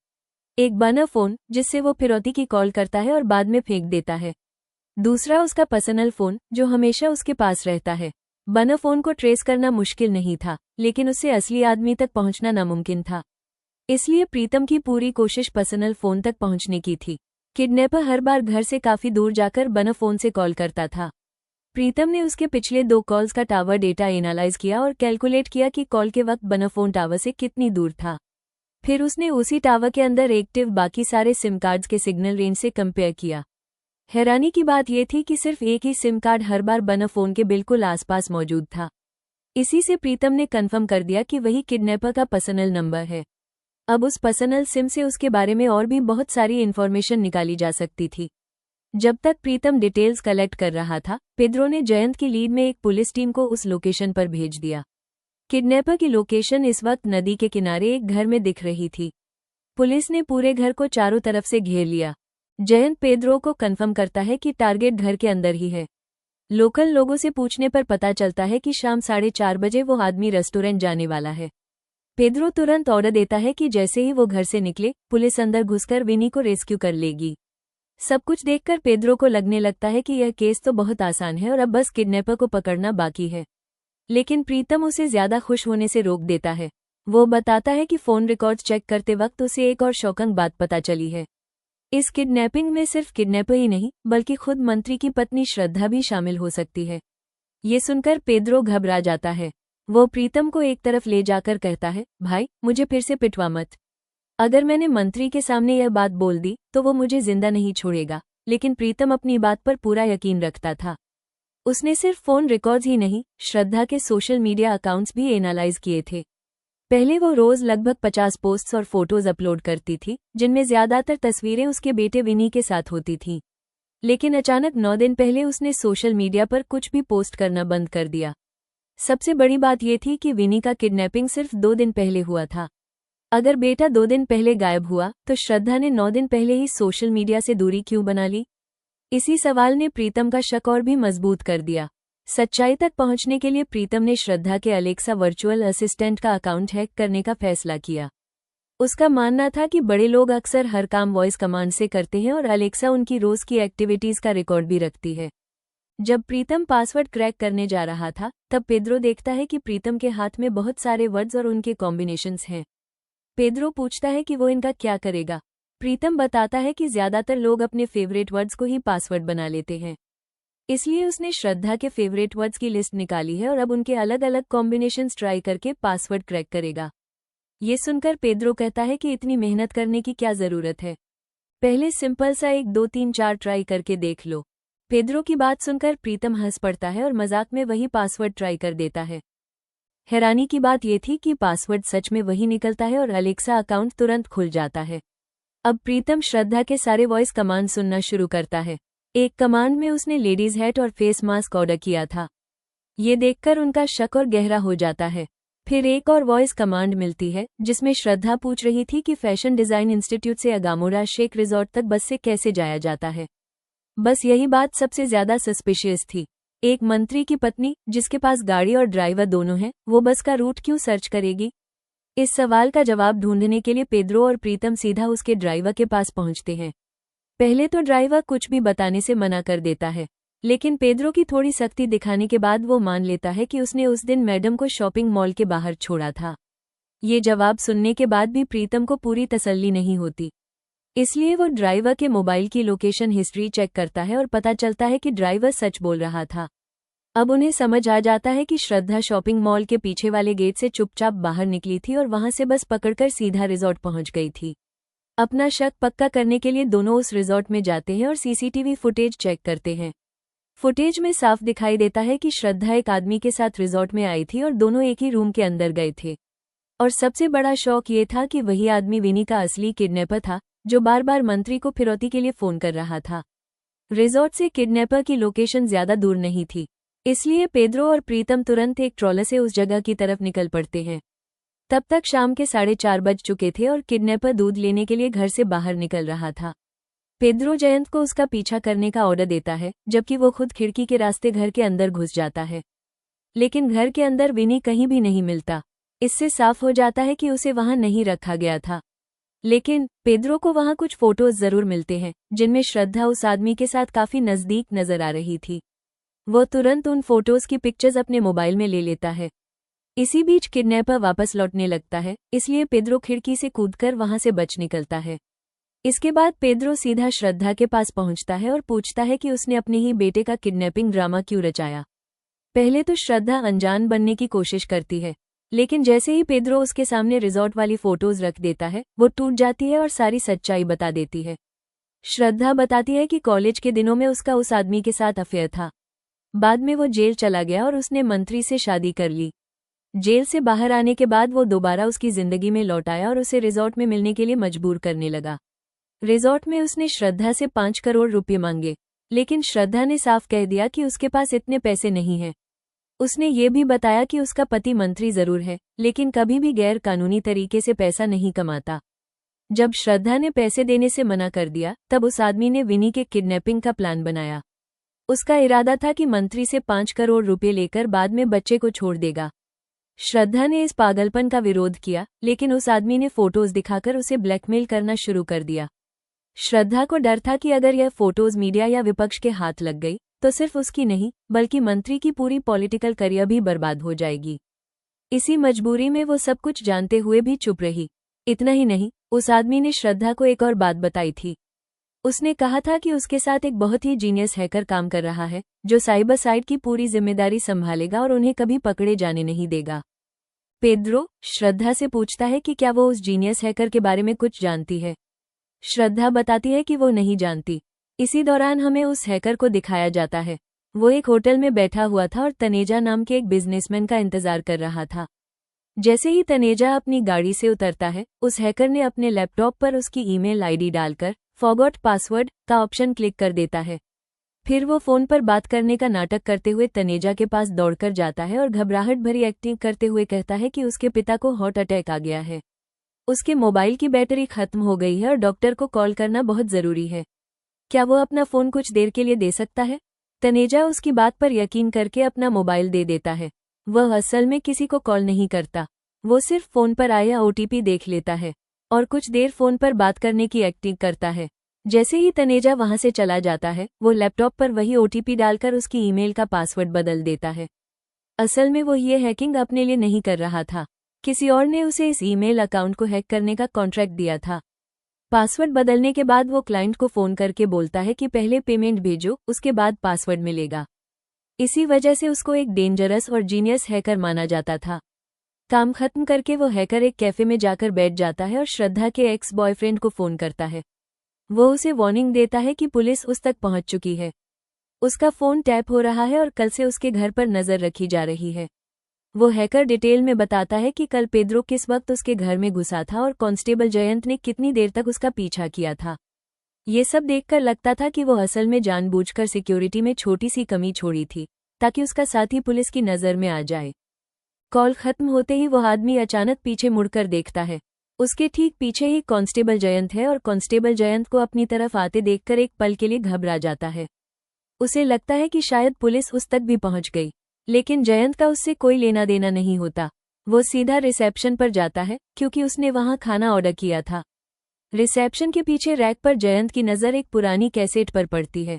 एक बर्नर फोन, जिससे वो फिरौती की कॉल करता है और बाद में फेंक देता है। दूसरा उसका पर्सनल फोन, जो हमेशा उसके पास रहता है। बर्नर फोन को ट्रेस करना मुश्किल नहीं था, लेकिन उससे असली आदमी तक पहुंचना नामुमकिन था। इसलिए प्रीतम की पूरी कोशिश पर्सनल फोन तक पहुंचने की थी। किडनैपर हर बार घर से काफी दूर जाकर बर्नर फोन से कॉल करता था। प्रीतम ने उसके पिछले 2 कॉल्स का टावर डेटा एनालाइज किया और कैलकुलेट किया कि कॉल के वक्त बर्नर फोन टावर से कितनी दूर था। फिर उसने उसी टावर के अंदर एक्टिव बाकी सारे सिम कार्ड्स के सिग्नल रेंज से कंपेयर किया। हैरानी की बात यह थी कि सिर्फ एक ही सिम कार्ड हर बार बर्नर फोन के बिल्कुल आसपास मौजूद था। इसी से प्रीतम ने कंफर्म कर दिया कि वही किडनैपर का पर्सनल नंबर है। अब उस पर्सनल सिम से उसके बारे में और भी बहुत सारी इन्फॉर्मेशन निकाली जा सकती थी। जब तक प्रीतम डिटेल्स कलेक्ट कर रहा था, पेद्रो ने जयंत की लीड में एक पुलिस टीम को उस लोकेशन पर भेज दिया। किडनैपर की लोकेशन इस वक्त नदी के किनारे एक घर में दिख रही थी। पुलिस ने पूरे घर को चारों तरफ से घेर लिया। जयंत पेद्रो को कंफर्म करता है कि टारगेट घर के अंदर ही है। लोकल लोगों से पूछने पर पता चलता है कि शाम 4:30 बजे वो आदमी रेस्टोरेंट जाने वाला है। पेद्रो तुरंत ऑर्डर देता है कि जैसे ही वो घर से निकले, पुलिस अंदर घुसकर विनी को रेस्क्यू कर लेगी। सब कुछ देखकर पेद्रो को लगने लगता है कि यह केस तो बहुत आसान है और अब बस किडनैपर को पकड़ना बाकी है। लेकिन प्रीतम उसे ज्यादा खुश होने से रोक देता है। वो बताता है कि फोन रिकॉर्ड्स चेक करते वक्त उसे एक और शॉकिंग बात पता चली है। इस किडनैपिंग में सिर्फ किडनैपर ही नहीं, बल्कि खुद मंत्री की पत्नी श्रद्धा भी शामिल हो सकती है। ये सुनकर पेद्रो घबरा जाता है। वो प्रीतम को एक तरफ ले जाकर कहता है, भाई, मुझे फिर से पिटवा मत। अगर मैंने मंत्री के सामने यह बात बोल दी तो वो मुझे जिंदा नहीं छोड़ेगा। लेकिन प्रीतम अपनी बात पर पूरा यकीन रखता था। उसने सिर्फ फोन रिकॉर्ड्स ही नहीं, श्रद्धा के सोशल मीडिया अकाउंट्स भी एनालाइज किए थे। पहले वो रोज लगभग 50 पोस्ट्स और फोटोज अपलोड करती थी, जिनमें ज्यादातर तस्वीरें उसके बेटे विनी के साथ होती थीं। लेकिन अचानक 9 दिन पहले उसने सोशल मीडिया पर कुछ भी पोस्ट करना बंद कर दिया। सबसे बड़ी बात यह थी कि विनी का किडनैपिंग सिर्फ 2 दिन पहले हुआ था। अगर बेटा 2 दिन पहले गायब हुआ, तो श्रद्धा ने 9 दिन पहले ही सोशल मीडिया से दूरी क्यों बना ली? इसी सवाल ने प्रीतम का शक और भी मजबूत कर दिया। सच्चाई तक पहुंचने के लिए प्रीतम ने श्रद्धा के अलेक्सा वर्चुअल असिस्टेंट का अकाउंट हैक करने का फैसला किया। उसका मानना था कि बड़े लोग अक्सर हर काम वॉइस कमांड से करते हैं और अलेक्सा उनकी रोज की एक्टिविटीज का रिकॉर्ड भी रखती है। जब प्रीतम पासवर्ड क्रैक करने जा रहा था, तब पेद्रो देखता है कि प्रीतम के हाथ में बहुत सारे वर्ड्स और उनके कॉम्बिनेशंस हैं। पेद्रो पूछता है कि वो इनका क्या करेगा। प्रीतम बताता है कि ज्यादातर लोग अपने फेवरेट वर्ड्स को ही पासवर्ड बना लेते हैं। इसलिए उसने श्रद्धा के फेवरेट वर्ड्स की लिस्ट निकाली है और अब उनके अलग अलग कॉम्बिनेशंस ट्राई करके पासवर्ड क्रैक करेगा। ये सुनकर पेद्रो कहता है कि इतनी मेहनत करने की क्या जरूरत है, पहले सिंपल सा 1 2 3 4 ट्राई करके देख लो। पेद्रो की बात सुनकर प्रीतम हंस पड़ता है और मजाक में वही पासवर्ड ट्राई कर देता है। हैरानी की बात यह थी कि पासवर्ड सच में वही निकलता है और अलेक्सा अकाउंट तुरंत खुल जाता है। अब प्रीतम श्रद्धा के सारे वॉइस कमांड सुनना शुरू करता है। एक कमांड में उसने लेडीज हैट और फेस मास्क ऑर्डर किया था। ये देखकर उनका शक और गहरा हो जाता है। फिर एक और वॉइस कमांड मिलती है, जिसमें श्रद्धा पूछ रही थी कि फैशन डिजाइन इंस्टीट्यूट से अगामोड़ा शेख रिजॉर्ट तक बस से कैसे जाया जाता है। बस यही बात सबसे ज्यादा सस्पिशियस थी। एक मंत्री की पत्नी, जिसके पास गाड़ी और ड्राइवर दोनों हैं, वो बस का रूट क्यों सर्च करेगी? इस सवाल का जवाब ढूंढने के लिए पेद्रो और प्रीतम सीधा उसके ड्राइवर के पास पहुंचते हैं। पहले तो ड्राइवर कुछ भी बताने से मना कर देता है, लेकिन पेद्रो की थोड़ी सख्ती दिखाने के बाद वो मान लेता है कि उसने उस दिन मैडम को शॉपिंग मॉल के बाहर छोड़ा था। ये जवाब सुनने के बाद भी प्रीतम को पूरी तसल्ली नहीं होती। इसलिए वो ड्राइवर के मोबाइल की लोकेशन हिस्ट्री चेक करता है और पता चलता है कि ड्राइवर सच बोल रहा था। अब उन्हें समझ आ जाता है कि श्रद्धा शॉपिंग मॉल के पीछे वाले गेट से चुपचाप बाहर निकली थी और वहां से बस पकड़कर सीधा रिजॉर्ट पहुंच गई थी। अपना शक पक्का करने के लिए दोनों उस रिजॉर्ट में जाते हैं और सीसीटीवी फुटेज चेक करते हैं। फुटेज में साफ दिखाई देता है कि श्रद्धा एक आदमी के साथ रिजॉर्ट में आई थी और दोनों एक ही रूम के अंदर गए थे। और सबसे बड़ा शौक ये था कि वही आदमी विनी का असली किडनैपर था, जो बार बार मंत्री को फिरौती के लिए फोन कर रहा था। रिजॉर्ट से किडनैपर की लोकेशन ज्यादा दूर नहीं थी, इसलिए पेद्रो और प्रीतम तुरंत एक ट्रॉलर से उस जगह की तरफ निकल पड़ते हैं। तब तक शाम के 4:30 बज चुके थे और किडनैपर दूध लेने के लिए घर से बाहर निकल रहा था। पेद्रो जयंत को उसका पीछा करने का ऑर्डर देता है, जबकि वो खुद खिड़की के रास्ते घर के अंदर घुस जाता है। लेकिन घर के अंदर विनी कहीं भी नहीं मिलता। इससे साफ हो जाता है कि उसे वहां नहीं रखा गया था। लेकिन पेद्रो को वहां कुछ फोटोज जरूर मिलते हैं, जिनमें श्रद्धा उस आदमी के साथ काफी नजदीक नजर आ रही थी। वो तुरंत उन फोटोज की पिक्चर्स अपने मोबाइल में ले लेता है। इसी बीच किडनैपर वापस लौटने लगता है, इसलिए पेद्रो खिड़की से कूदकर वहां से बच निकलता है। इसके बाद पेद्रो सीधा श्रद्धा के पास पहुंचता है और पूछता है कि उसने अपने ही बेटे का किडनैपिंग ड्रामा क्यों रचाया। पहले तो श्रद्धा अनजान बनने की कोशिश करती है, लेकिन जैसे ही पेद्रो उसके सामने रिजॉर्ट वाली फोटोज रख देता है, वो टूट जाती है और सारी सच्चाई बता देती है। श्रद्धा बताती है कि कॉलेज के दिनों में उसका उस आदमी के साथ अफेयर था। बाद में वो जेल चला गया और उसने मंत्री से शादी कर ली। जेल से बाहर आने के बाद वो दोबारा उसकी जिंदगी में लौट आया और उसे रिजॉर्ट में मिलने के लिए मजबूर करने लगा। रिजॉर्ट में उसने श्रद्धा से 5 करोड़ रुपये मांगे, लेकिन श्रद्धा ने साफ कह दिया कि उसके पास इतने पैसे नहीं हैं। उसने ये भी बताया कि उसका पति मंत्री जरूर है, लेकिन कभी भी गैर कानूनी तरीके से पैसा नहीं कमाता। जब श्रद्धा ने पैसे देने से मना कर दिया, तब उस आदमी ने विनी के किडनैपिंग का प्लान बनाया। उसका इरादा था कि मंत्री से 5 करोड़ रुपये लेकर बाद में बच्चे को छोड़ देगा। श्रद्धा ने इस पागलपन का विरोध किया, लेकिन उस आदमी ने फोटोज दिखाकर उसे ब्लैकमेल करना शुरू कर दिया। श्रद्धा को डर था कि अगर यह फोटोज मीडिया या विपक्ष के हाथ लग गई, तो सिर्फ उसकी नहीं, बल्कि मंत्री की पूरी पॉलिटिकल करियर भी बर्बाद हो जाएगी। इसी मजबूरी में वो सब कुछ जानते हुए भी चुप रही। इतना ही नहीं, उस आदमी ने श्रद्धा को एक और बात बताई थी। उसने कहा था कि उसके साथ एक बहुत ही जीनियस हैकर काम कर रहा है, जो साइबर साइट की पूरी जिम्मेदारी संभालेगा और उन्हें कभी पकड़े जाने नहीं देगा। पेद्रो श्रद्धा से पूछता है कि क्या वो उस जीनियस हैकर के बारे में कुछ जानती है। श्रद्धा बताती है कि वो नहीं जानती। इसी दौरान हमें उस हैकर को दिखाया जाता है। वो एक होटल में बैठा हुआ था और तनेजा नाम के एक बिजनेसमैन का इंतजार कर रहा था। जैसे ही तनेजा अपनी गाड़ी से उतरता है, उस हैकर ने अपने लैपटॉप पर उसकी ईमेल आईडी डालकर फॉरगॉट पासवर्ड का ऑप्शन क्लिक कर देता है। फिर वो फोन पर बात करने का नाटक करते हुए तनेजा के पास दौड़कर जाता है और घबराहट भरी एक्टिंग करते हुए कहता है कि उसके पिता को हार्ट अटैक आ गया है। उसके मोबाइल की बैटरी खत्म हो गई है और डॉक्टर को कॉल करना बहुत जरूरी है। क्या वो अपना फोन कुछ देर के लिए दे सकता है? तनेजा उसकी बात पर यकीन करके अपना मोबाइल दे देता है। वह असल में किसी को कॉल नहीं करता, वो सिर्फ फोन पर आया ओटीपी देख लेता है और कुछ देर फोन पर बात करने की एक्टिंग करता है। जैसे ही तनेजा वहां से चला जाता है, वो लैपटॉप पर वही ओटीपी डालकर उसकी ईमेल का पासवर्ड बदल देता है। असल में वो ये हैकिंग अपने लिए नहीं कर रहा था, किसी और ने उसे इस ईमेल अकाउंट को हैक करने का कॉन्ट्रैक्ट दिया था। पासवर्ड बदलने के बाद वो क्लाइंट को फोन करके बोलता है कि पहले पेमेंट भेजो, उसके बाद पासवर्ड मिलेगा। इसी वजह से उसको एक डेंजरस और जीनियस हैकर माना जाता था। काम खत्म करके वो हैकर एक कैफे में जाकर बैठ जाता है और श्रद्धा के एक्स बॉयफ्रेंड को फोन करता है। वो उसे वार्निंग देता है कि पुलिस उस तक पहुंच चुकी है। उसका फोन टैप हो रहा है और कल से उसके घर पर नजर रखी जा रही है। वो हैकर डिटेल में बताता है कि कल पेद्रो किस वक्त उसके घर में घुसा था और कांस्टेबल जयंत ने कितनी देर तक उसका पीछा किया था। ये सब देखकर लगता था कि वो असल में जानबूझकर सिक्योरिटी में छोटी सी कमी छोड़ी थी, ताकि उसका साथी पुलिस की नजर में आ जाए। कॉल खत्म होते ही वो आदमी अचानक पीछे मुड़कर देखता है। उसके ठीक पीछे ही कांस्टेबल जयंत है और कांस्टेबल जयंत को अपनी तरफ आते देखकर एक पल के लिए घबरा जाता है। उसे लगता है कि शायद पुलिस उस तक भी पहुंच गई, लेकिन जयंत का उससे कोई लेना देना नहीं होता। वो सीधा रिसेप्शन पर जाता है, क्योंकि उसने वहां खाना ऑर्डर किया था। रिसेप्शन के पीछे रैक पर जयंत की नज़र एक पुरानी कैसेट पर पड़ती है।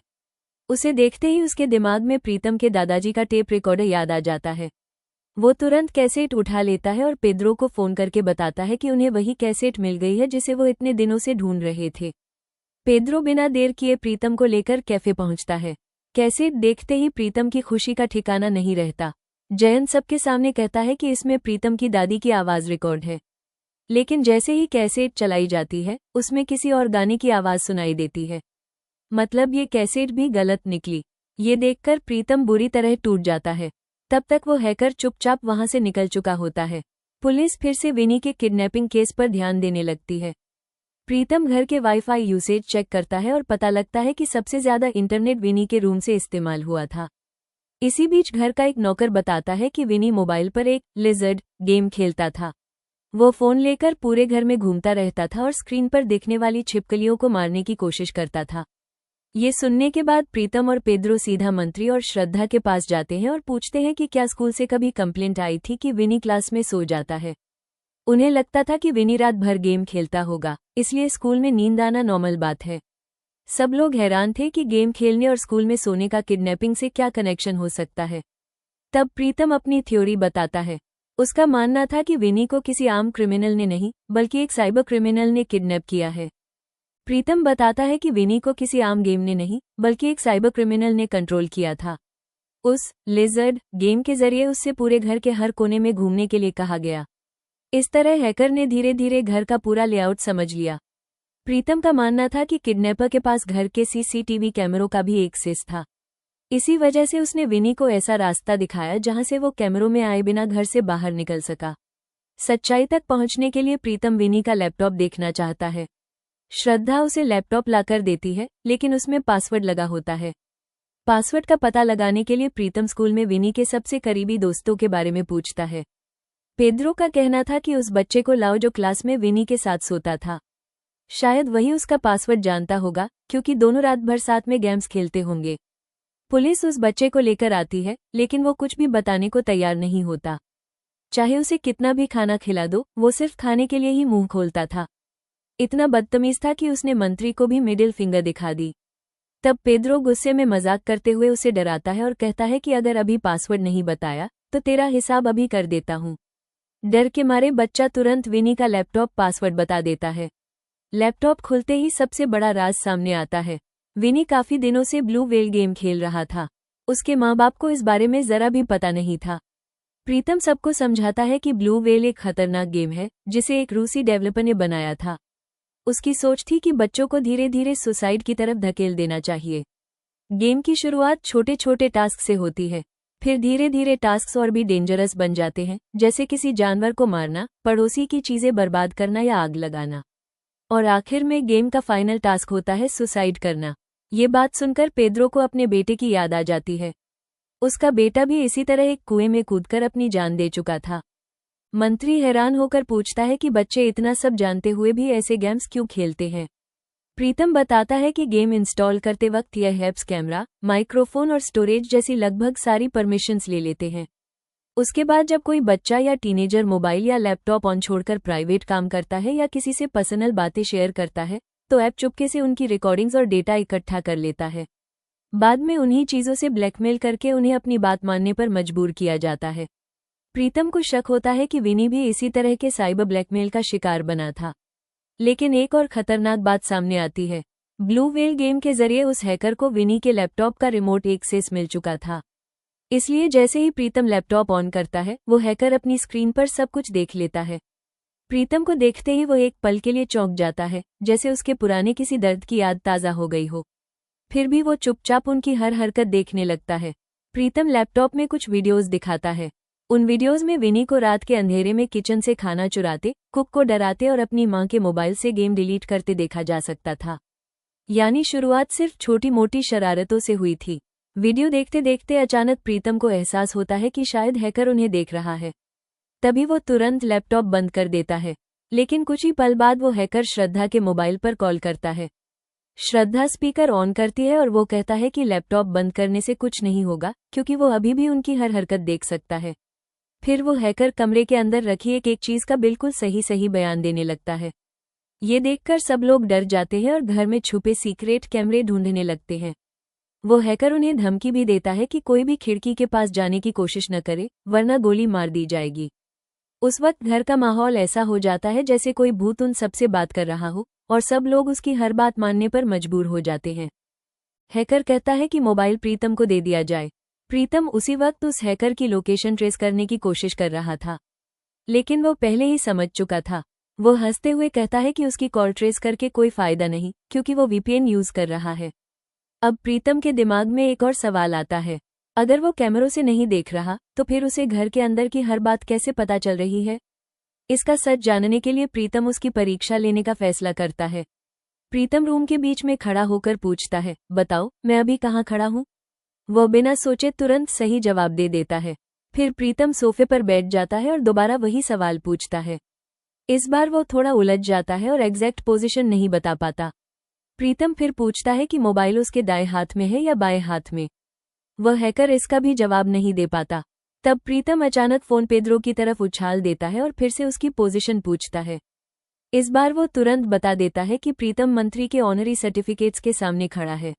उसे देखते ही उसके दिमाग में प्रीतम के दादाजी का टेप रिकॉर्डर याद आ जाता है। वो तुरंत कैसेट उठा लेता है और पेद्रो को फोन करके बताता है कि उन्हें वही कैसेट मिल गई है जिसे वो इतने दिनों से ढूंढ रहे थे। पेद्रो बिना देर किए प्रीतम को लेकर कैफे पहुंचता है। कैसेट देखते ही प्रीतम की खुशी का ठिकाना नहीं रहता। जयंत सबके सामने कहता है कि इसमें प्रीतम की दादी की आवाज रिकॉर्ड है। लेकिन जैसे ही कैसेट चलाई जाती है, उसमें किसी और गाने की आवाज सुनाई देती है। मतलब ये कैसेट भी गलत निकली। ये देखकर प्रीतम बुरी तरह टूट जाता है। तब तक वो हैकर चुपचाप वहां से निकल चुका होता है। पुलिस फिर से विनी के किडनैपिंग केस पर ध्यान देने लगती है। प्रीतम घर के वाईफाई यूसेज चेक करता है और पता लगता है कि सबसे ज्यादा इंटरनेट विनी के रूम से इस्तेमाल हुआ था। इसी बीच घर का एक नौकर बताता है कि विनी मोबाइल पर एक लिजर्ड गेम खेलता था। वो फोन लेकर पूरे घर में घूमता रहता था और स्क्रीन पर दिखने वाली छिपकलियों को मारने की कोशिश करता था। ये सुनने के बाद प्रीतम और पेद्रो सीधा मंत्री और श्रद्धा के पास जाते हैं और पूछते हैं कि क्या स्कूल से कभी कंप्लेंट आई थी कि विनी क्लास में सो जाता है। उन्हें लगता था कि विनी रात भर गेम खेलता होगा, इसलिए स्कूल में नींद आना नॉर्मल बात है। सब लोग हैरान थे कि गेम खेलने और स्कूल में सोने का किडनैपिंग से क्या कनेक्शन हो सकता है। तब प्रीतम अपनी थ्योरी बताता है। उसका मानना था कि विनी को किसी आम क्रिमिनल ने नहीं, बल्कि एक साइबर क्रिमिनल ने किडनैप किया है। प्रीतम बताता है कि विनी को किसी आम गेम ने नहीं, बल्कि एक साइबर क्रिमिनल ने कंट्रोल किया था। उस लिजर्ड गेम के जरिए उससे पूरे घर के हर कोने में घूमने के लिए कहा गया। इस तरह हैकर ने धीरे धीरे घर का पूरा लेआउट समझ लिया। प्रीतम का मानना था कि किडनैपर के पास घर के सीसीटीवी कैमरों का भी एक्सेस था। इसी वजह से उसने विनी को ऐसा रास्ता दिखाया जहां से वो कैमरों में आए बिना घर से बाहर निकल सका। सच्चाई तक पहुंचने के लिए प्रीतम विनी का लैपटॉप देखना चाहता है। श्रद्धा उसे लैपटॉप लाकर देती है, लेकिन उसमें पासवर्ड लगा होता है। पासवर्ड का पता लगाने के लिए प्रीतम स्कूल में विनी के सबसे करीबी दोस्तों के बारे में पूछता है। पेद्रो का कहना था कि उस बच्चे को लाओ जो क्लास में विनी के साथ सोता था। शायद वही उसका पासवर्ड जानता होगा, क्योंकि दोनों रात भर साथ में गेम्स खेलते होंगे। पुलिस उस बच्चे को लेकर आती है, लेकिन वो कुछ भी बताने को तैयार नहीं होता। चाहे उसे कितना भी खाना खिला दो, वो सिर्फ खाने के लिए ही मुंह खोलता था। इतना बदतमीज था कि उसने मंत्री को भी मिडिल फिंगर दिखा दी। तब पेद्रो गुस्से में मजाक करते हुए उसे डराता है और कहता है कि अगर अभी पासवर्ड नहीं बताया तो तेरा हिसाब अभी कर देता हूँ। डर के मारे बच्चा तुरंत विनी का लैपटॉप पासवर्ड बता देता है। लैपटॉप खुलते ही सबसे बड़ा राज सामने आता है। विनी काफी दिनों से ब्लू व्हेल गेम खेल रहा था। उसके माँ बाप को इस बारे में जरा भी पता नहीं था। प्रीतम सबको समझाता है कि ब्लू व्हेल एक खतरनाक गेम है, जिसे एक रूसी डेवलपर ने बनाया था। उसकी सोच थी कि बच्चों को धीरे धीरे सुसाइड की तरफ धकेल देना चाहिए। गेम की शुरुआत छोटे छोटे टास्क से होती है, फिर धीरे धीरे टास्क्स और भी डेंजरस बन जाते हैं, जैसे किसी जानवर को मारना, पड़ोसी की चीजें बर्बाद करना या आग लगाना। और आखिर में गेम का फाइनल टास्क होता है सुसाइड करना। ये बात सुनकर पेद्रो को अपने बेटे की याद आ जाती है। उसका बेटा भी इसी तरह एक कुएं में कूदकर अपनी जान दे चुका था। मंत्री हैरान होकर पूछता है कि बच्चे इतना सब जानते हुए भी ऐसे गेम्स क्यों खेलते हैं। प्रीतम बताता है कि गेम इंस्टॉल करते वक्त यह ऐप्स कैमरा, माइक्रोफोन और स्टोरेज जैसी लगभग सारी परमिशंस ले लेते हैं। उसके बाद जब कोई बच्चा या टीनेजर मोबाइल या लैपटॉप ऑन छोड़कर प्राइवेट काम करता है या किसी से पर्सनल बातें शेयर करता है, तो ऐप चुपके से उनकी रिकॉर्डिंग्स और डेटा इकट्ठा कर लेता है। बाद में उन्हीं चीजों से ब्लैकमेल करके उन्हें अपनी बात मानने पर मजबूर किया जाता है। प्रीतम को शक होता है कि विनी भी इसी तरह के साइबर ब्लैकमेल का शिकार बना था। लेकिन एक और खतरनाक बात सामने आती है। ब्लू व्हेल गेम के जरिए उस हैकर को विनी के लैपटॉप का रिमोट एक्सेस मिल चुका था। इसलिए जैसे ही प्रीतम लैपटॉप ऑन करता है, वो हैकर अपनी स्क्रीन पर सब कुछ देख लेता है। प्रीतम को देखते ही वो एक पल के लिए चौंक जाता है, जैसे उसके पुराने किसी दर्द की याद ताज़ा हो गई हो। फिर भी वो चुपचाप उनकी हर हरकत देखने लगता है। प्रीतम लैपटॉप में कुछ वीडियोस दिखाता है। उन वीडियोस में विनी को रात के अंधेरे में किचन से खाना चुराते, कुक को डराते और अपनी मां के मोबाइल से गेम डिलीट करते देखा जा सकता था। यानी शुरुआत सिर्फ छोटी मोटी शरारतों से हुई थी। वीडियो देखते देखते अचानक प्रीतम को एहसास होता है कि शायद हैकर उन्हें देख रहा है। तभी वो तुरंत लैपटॉप बंद कर देता है। लेकिन कुछ ही पल बाद वो हैकर श्रद्धा के मोबाइल पर कॉल करता है। श्रद्धा स्पीकर ऑन करती है और वो कहता है कि लैपटॉप बंद करने से कुछ नहीं होगा, क्योंकि वो अभी भी उनकी हर हरकत देख सकता है। फिर वो हैकर कमरे के अंदर रखी एक चीज का बिल्कुल सही बयान देने लगता है। ये देखकर सब लोग डर जाते हैं और घर में छुपे सीक्रेट कैमरे ढूंढने लगते हैं। वो हैकर उन्हें धमकी भी देता है कि कोई भी खिड़की के पास जाने की कोशिश न करे, वरना गोली मार दी जाएगी। उस वक्त घर का माहौल ऐसा हो जाता है जैसे कोई भूत उन सबसे बात कर रहा हो, और सब लोग उसकी हर बात मानने पर मजबूर हो जाते हैं। हैकर कहता है कि मोबाइल प्रीतम को दे दिया जाए। प्रीतम उसी वक्त उस हैकर की लोकेशन ट्रेस करने की कोशिश कर रहा था, लेकिन वो पहले ही समझ चुका था। वो हंसते हुए कहता है कि उसकी कॉल ट्रेस करके कोई फायदा नहीं, क्योंकि वो वीपीएन यूज कर रहा है। अब प्रीतम के दिमाग में एक और सवाल आता है, अगर वो कैमरों से नहीं देख रहा तो फिर उसे घर के अंदर की हर बात कैसे पता चल रही है? इसका सच जानने के लिए प्रीतम उसकी परीक्षा लेने का फैसला करता है। प्रीतम रूम के बीच में खड़ा होकर पूछता है, बताओ मैं अभी कहाँ खड़ा हूँ? वो बिना सोचे तुरंत सही जवाब दे देता है। फिर प्रीतम सोफे पर बैठ जाता है और दोबारा वही सवाल पूछता है। इस बार वो थोड़ा उलझ जाता है और एग्जैक्ट पोजीशन नहीं बता पाता। प्रीतम फिर पूछता है कि मोबाइल उसके दाएं हाथ में है या बाएं हाथ में। वह हैकर इसका भी जवाब नहीं दे पाता। तब प्रीतम अचानक फोन पेद्रो की तरफ उछाल देता है और फिर से उसकी पोजीशन पूछता है। इस बार वो तुरंत बता देता है कि प्रीतम मंत्री के ऑनरी सर्टिफिकेट्स के सामने खड़ा है,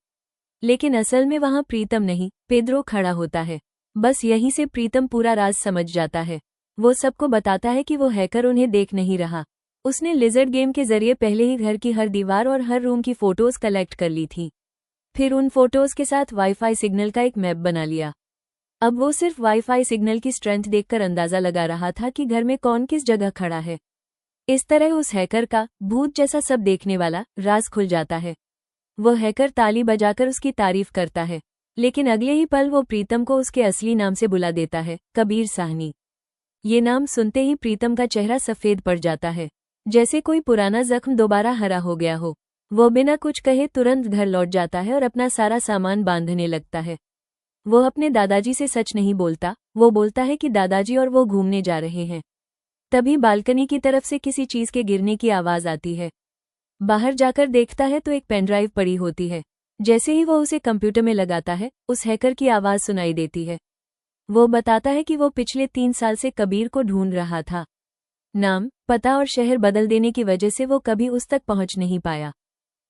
लेकिन असल में वहां प्रीतम नहीं, पेद्रो खड़ा होता है। बस यहीं से प्रीतम पूरा राज समझ जाता है। वो सबको बताता है कि वो हैकर उन्हें देख नहीं रहा। उसने लिजर्ड गेम के जरिए पहले ही घर की हर दीवार और हर रूम की फोटोज कलेक्ट कर ली थी। फिर उन फोटोज के साथ वाईफाई सिग्नल का एक मैप बना लिया। अब वो सिर्फ वाईफाई सिग्नल की स्ट्रेंथ देखकर अंदाजा लगा रहा था कि घर में कौन किस जगह खड़ा है। इस तरह उस हैकर का भूत जैसा सब देखने वाला राज खुल जाता है। वो हैकर ताली बजाकर उसकी तारीफ करता है, लेकिन अगले ही पल वो प्रीतम को उसके असली नाम से बुला देता है, कबीर साहनी। ये नाम सुनते ही प्रीतम का चेहरा सफेद पड़ जाता है, जैसे कोई पुराना जख्म दोबारा हरा हो गया हो। वो बिना कुछ कहे तुरंत घर लौट जाता है और अपना सारा सामान बांधने लगता है। वो अपने दादाजी से सच नहीं बोलता। वो बोलता है कि दादाजी और वो घूमने जा रहे हैं। तभी बालकनी की तरफ से किसी चीज के गिरने की आवाज आती है। बाहर जाकर देखता है तो एक पेनड्राइव पड़ी होती है। जैसे ही वो उसे कंप्यूटर में लगाता है, उस हैकर की आवाज सुनाई देती है। वो बताता है कि वो पिछले 3 साल से कबीर को ढूंढ रहा था। नाम, पता और शहर बदल देने की वजह से वो कभी उस तक पहुंच नहीं पाया,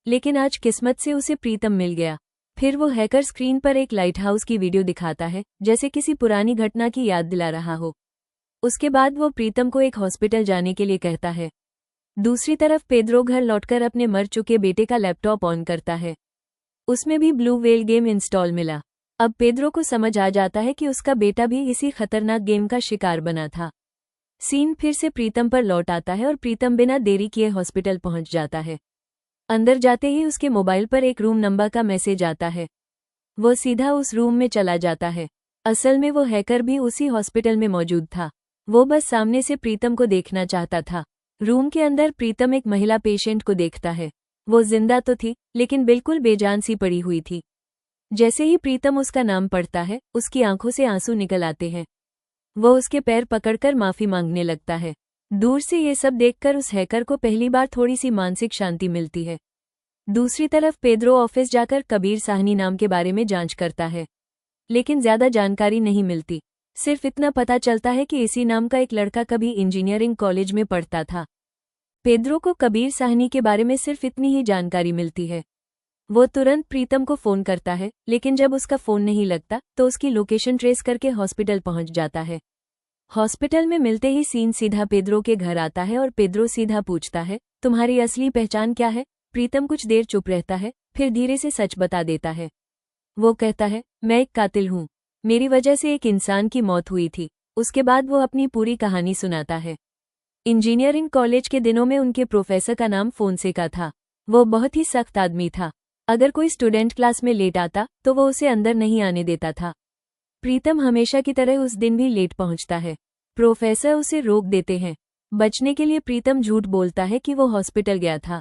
लेकिन आज किस्मत से उसे प्रीतम मिल गया। फिर वो हैकर स्क्रीन पर एक लाइटहाउस की वीडियो दिखाता है, जैसे किसी पुरानी घटना की याद दिला रहा हो। उसके बाद वो प्रीतम को एक हॉस्पिटल जाने के लिए कहता है। दूसरी तरफ पेद्रो घर लौटकर अपने मर चुके बेटे का लैपटॉप ऑन करता है। उसमें भी ब्लू वेल गेम इंस्टॉल मिला। अब पेद्रो को समझ आ जाता है कि उसका बेटा भी इसी खतरनाक गेम का शिकार बना था। सीन फिर से प्रीतम पर लौट आता है और प्रीतम बिना देरी किए हॉस्पिटल पहुंच जाता है। अंदर जाते ही उसके मोबाइल पर एक रूम नंबर का मैसेज आता है। वो सीधा उस रूम में चला जाता है। असल में वो हैकर भी उसी हॉस्पिटल में मौजूद था। वो बस सामने से प्रीतम को देखना चाहता था। रूम के अंदर प्रीतम एक महिला पेशेंट को देखता है। वो जिंदा तो थी, लेकिन बिल्कुल बेजान सी पड़ी हुई थी। जैसे ही प्रीतम उसका नाम पढ़ता है, उसकी आंखों से आंसू निकल आते हैं। वो उसके पैर पकड़कर माफी मांगने लगता है। दूर से ये सब देखकर उस हैकर को पहली बार थोड़ी सी मानसिक शांति मिलती है। दूसरी तरफ पेद्रो ऑफिस जाकर कबीर साहनी नाम के बारे में जांच करता है, लेकिन ज्यादा जानकारी नहीं मिलती। सिर्फ इतना पता चलता है कि इसी नाम का एक लड़का कभी इंजीनियरिंग कॉलेज में पढ़ता था। पेद्रो को कबीर साहनी के बारे में सिर्फ इतनी ही जानकारी मिलती है। वो तुरंत प्रीतम को फोन करता है, लेकिन जब उसका फोन नहीं लगता तो उसकी लोकेशन ट्रेस करके हॉस्पिटल पहुंच जाता है। हॉस्पिटल में मिलते ही सीन सीधा पेद्रो के घर आता है और पेद्रो सीधा पूछता है, तुम्हारी असली पहचान क्या है? प्रीतम कुछ देर चुप रहता है, फिर धीरे से सच बता देता है। वो कहता है, मैं एक कातिल हूँ। मेरी वजह से एक इंसान की मौत हुई थी। उसके बाद वो अपनी पूरी कहानी सुनाता है। इंजीनियरिंग कॉलेज के दिनों में उनके प्रोफेसर का नाम फोनसेका था। वो बहुत ही सख्त आदमी था। अगर कोई स्टूडेंट क्लास में लेट आता तो वो उसे अंदर नहीं आने देता था। प्रीतम हमेशा की तरह उस दिन भी लेट पहुंचता है। प्रोफेसर उसे रोक देते हैं। बचने के लिए प्रीतम झूठ बोलता है कि वो हॉस्पिटल गया था।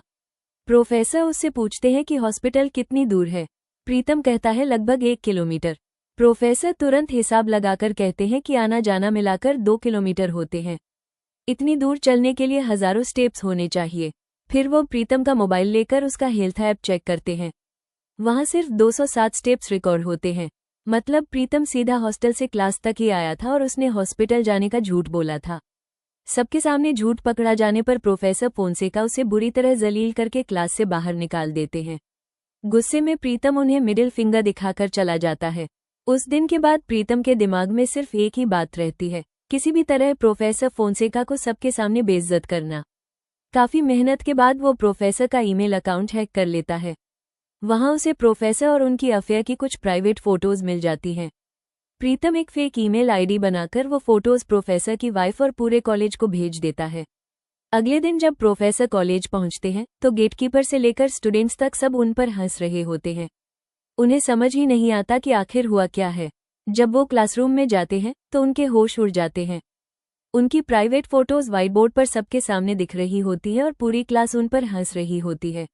प्रोफेसर उससे पूछते हैं कि हॉस्पिटल कितनी दूर है। प्रीतम कहता है लगभग 1 किलोमीटर। प्रोफेसर तुरंत हिसाब लगाकर कहते हैं कि आना जाना मिलाकर 2 किलोमीटर होते हैं। इतनी दूर चलने के लिए हजारों स्टेप्स होने चाहिए। फिर वो प्रीतम का मोबाइल लेकर उसका हेल्थ ऐप चेक करते हैं। वहां सिर्फ 207 स्टेप्स रिकॉर्ड होते हैं। मतलब प्रीतम सीधा हॉस्टल से क्लास तक ही आया था और उसने हॉस्पिटल जाने का झूठ बोला था। सबके सामने झूठ पकड़ा जाने पर प्रोफेसर फोनसेका उसे बुरी तरह जलील करके क्लास से बाहर निकाल देते हैं। गुस्से में प्रीतम उन्हें मिडिल फिंगर दिखाकर चला जाता है। उस दिन के बाद प्रीतम के दिमाग में सिर्फ एक ही बात रहती है, किसी भी तरह प्रोफेसर फोनसेका को सबके सामने बेइज्जत करना। काफी मेहनत के बाद वो प्रोफेसर का ईमेल अकाउंट हैक कर लेता है। वहां उसे प्रोफेसर और उनकी अफेयर की कुछ प्राइवेट फोटोज मिल जाती हैं। प्रीतम एक फेक ईमेल आईडी बनाकर वो फोटोज प्रोफेसर की वाइफ और पूरे कॉलेज को भेज देता है। अगले दिन जब प्रोफेसर कॉलेज पहुंचते हैं तो गेटकीपर से लेकर स्टूडेंट्स तक सब उन पर हंस रहे होते हैं। उन्हें समझ ही नहीं आता कि आखिर हुआ क्या है। जब वो क्लासरूम में जाते हैं तो उनके होश उड़ जाते हैं। उनकी प्राइवेट फोटोज व्हाइट बोर्ड पर सबके सामने दिख रही होती है और पूरी क्लास उन पर हंस रही होती है।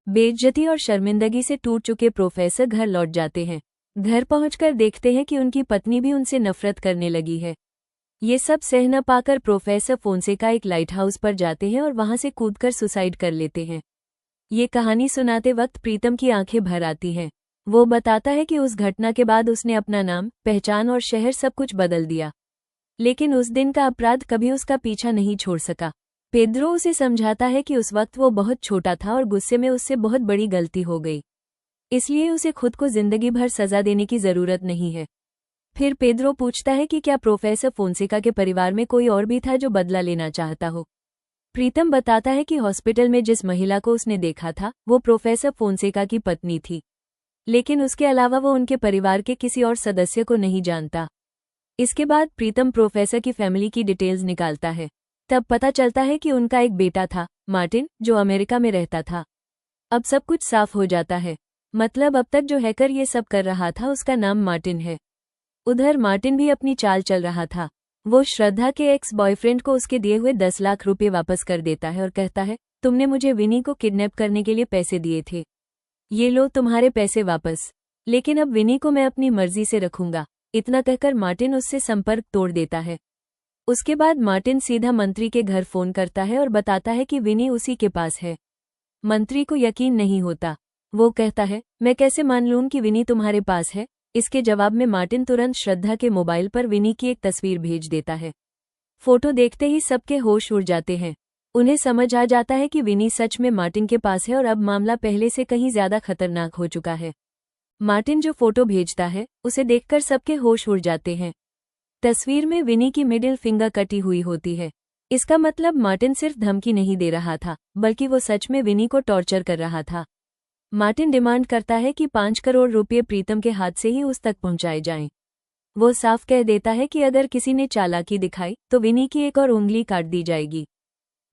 बेइज्जती और शर्मिंदगी से टूट चुके प्रोफेसर घर लौट जाते हैं। घर पहुंचकर देखते हैं कि उनकी पत्नी भी उनसे नफरत करने लगी है। ये सब सह न पाकर प्रोफेसर फोंसेका एक लाइट हाउस पर जाते हैं और वहां से कूदकर सुसाइड कर लेते हैं। ये कहानी सुनाते वक्त प्रीतम की आंखें भर आती हैं। वो बताता है कि उस घटना के बाद उसने अपना नाम, पहचान और शहर सब कुछ बदल दिया, लेकिन उस दिन का अपराध कभी उसका पीछा नहीं छोड़ सका। पेद्रो उसे समझाता है कि उस वक्त वो बहुत छोटा था और गुस्से में उससे बहुत बड़ी गलती हो गई, इसलिए उसे खुद को जिंदगी भर सजा देने की जरूरत नहीं है। फिर पेद्रो पूछता है कि क्या प्रोफेसर फोंसेका के परिवार में कोई और भी था जो बदला लेना चाहता हो। प्रीतम बताता है कि हॉस्पिटल में जिस महिला को उसने देखा था वो प्रोफेसर फोंसेका की पत्नी थी, लेकिन उसके अलावा वो उनके परिवार के किसी और सदस्य को नहीं जानता। इसके बाद प्रीतम प्रोफेसर की फैमिली की डिटेल्स निकालता है। तब पता चलता है कि उनका एक बेटा था, मार्टिन, जो अमेरिका में रहता था। अब सब कुछ साफ हो जाता है। मतलब अब तक जो हैकर ये सब कर रहा था उसका नाम मार्टिन है। उधर मार्टिन भी अपनी चाल चल रहा था। वो श्रद्धा के एक्स बॉयफ्रेंड को उसके दिए हुए 10 लाख रुपए वापस कर देता है और कहता है, तुमने मुझे विनी को किडनैप करने के लिए पैसे दिए थे, ये लो तुम्हारे पैसे वापस, लेकिन अब विनी को मैं अपनी मर्जी से रखूंगा। इतना कहकर मार्टिन उससे संपर्क तोड़ देता है। उसके बाद मार्टिन सीधा मंत्री के घर फोन करता है और बताता है कि विनी उसी के पास है। मंत्री को यकीन नहीं होता। वो कहता है, मैं कैसे मान लूं कि विनी तुम्हारे पास है। इसके जवाब में मार्टिन तुरंत श्रद्धा के मोबाइल पर विनी की एक तस्वीर भेज देता है। फोटो देखते ही सबके होश उड़ जाते हैं। उन्हें समझ आ जाता है कि विनी सच में मार्टिन के पास है और अब मामला पहले से कहीं ज्यादा खतरनाक हो चुका है। मार्टिन जो फोटो भेजता है उसे देखकर सबके होश उड़ जाते हैं। तस्वीर में विनी की मिडिल फिंगर कटी हुई होती है। इसका मतलब मार्टिन सिर्फ धमकी नहीं दे रहा था, बल्कि वो सच में विनी को टॉर्चर कर रहा था। मार्टिन डिमांड करता है कि 5 करोड़ रुपये प्रीतम के हाथ से ही उस तक पहुंचाए जाएं। वो साफ कह देता है कि अगर किसी ने चालाकी दिखाई तो विनी की एक और उंगली काट दी जाएगी।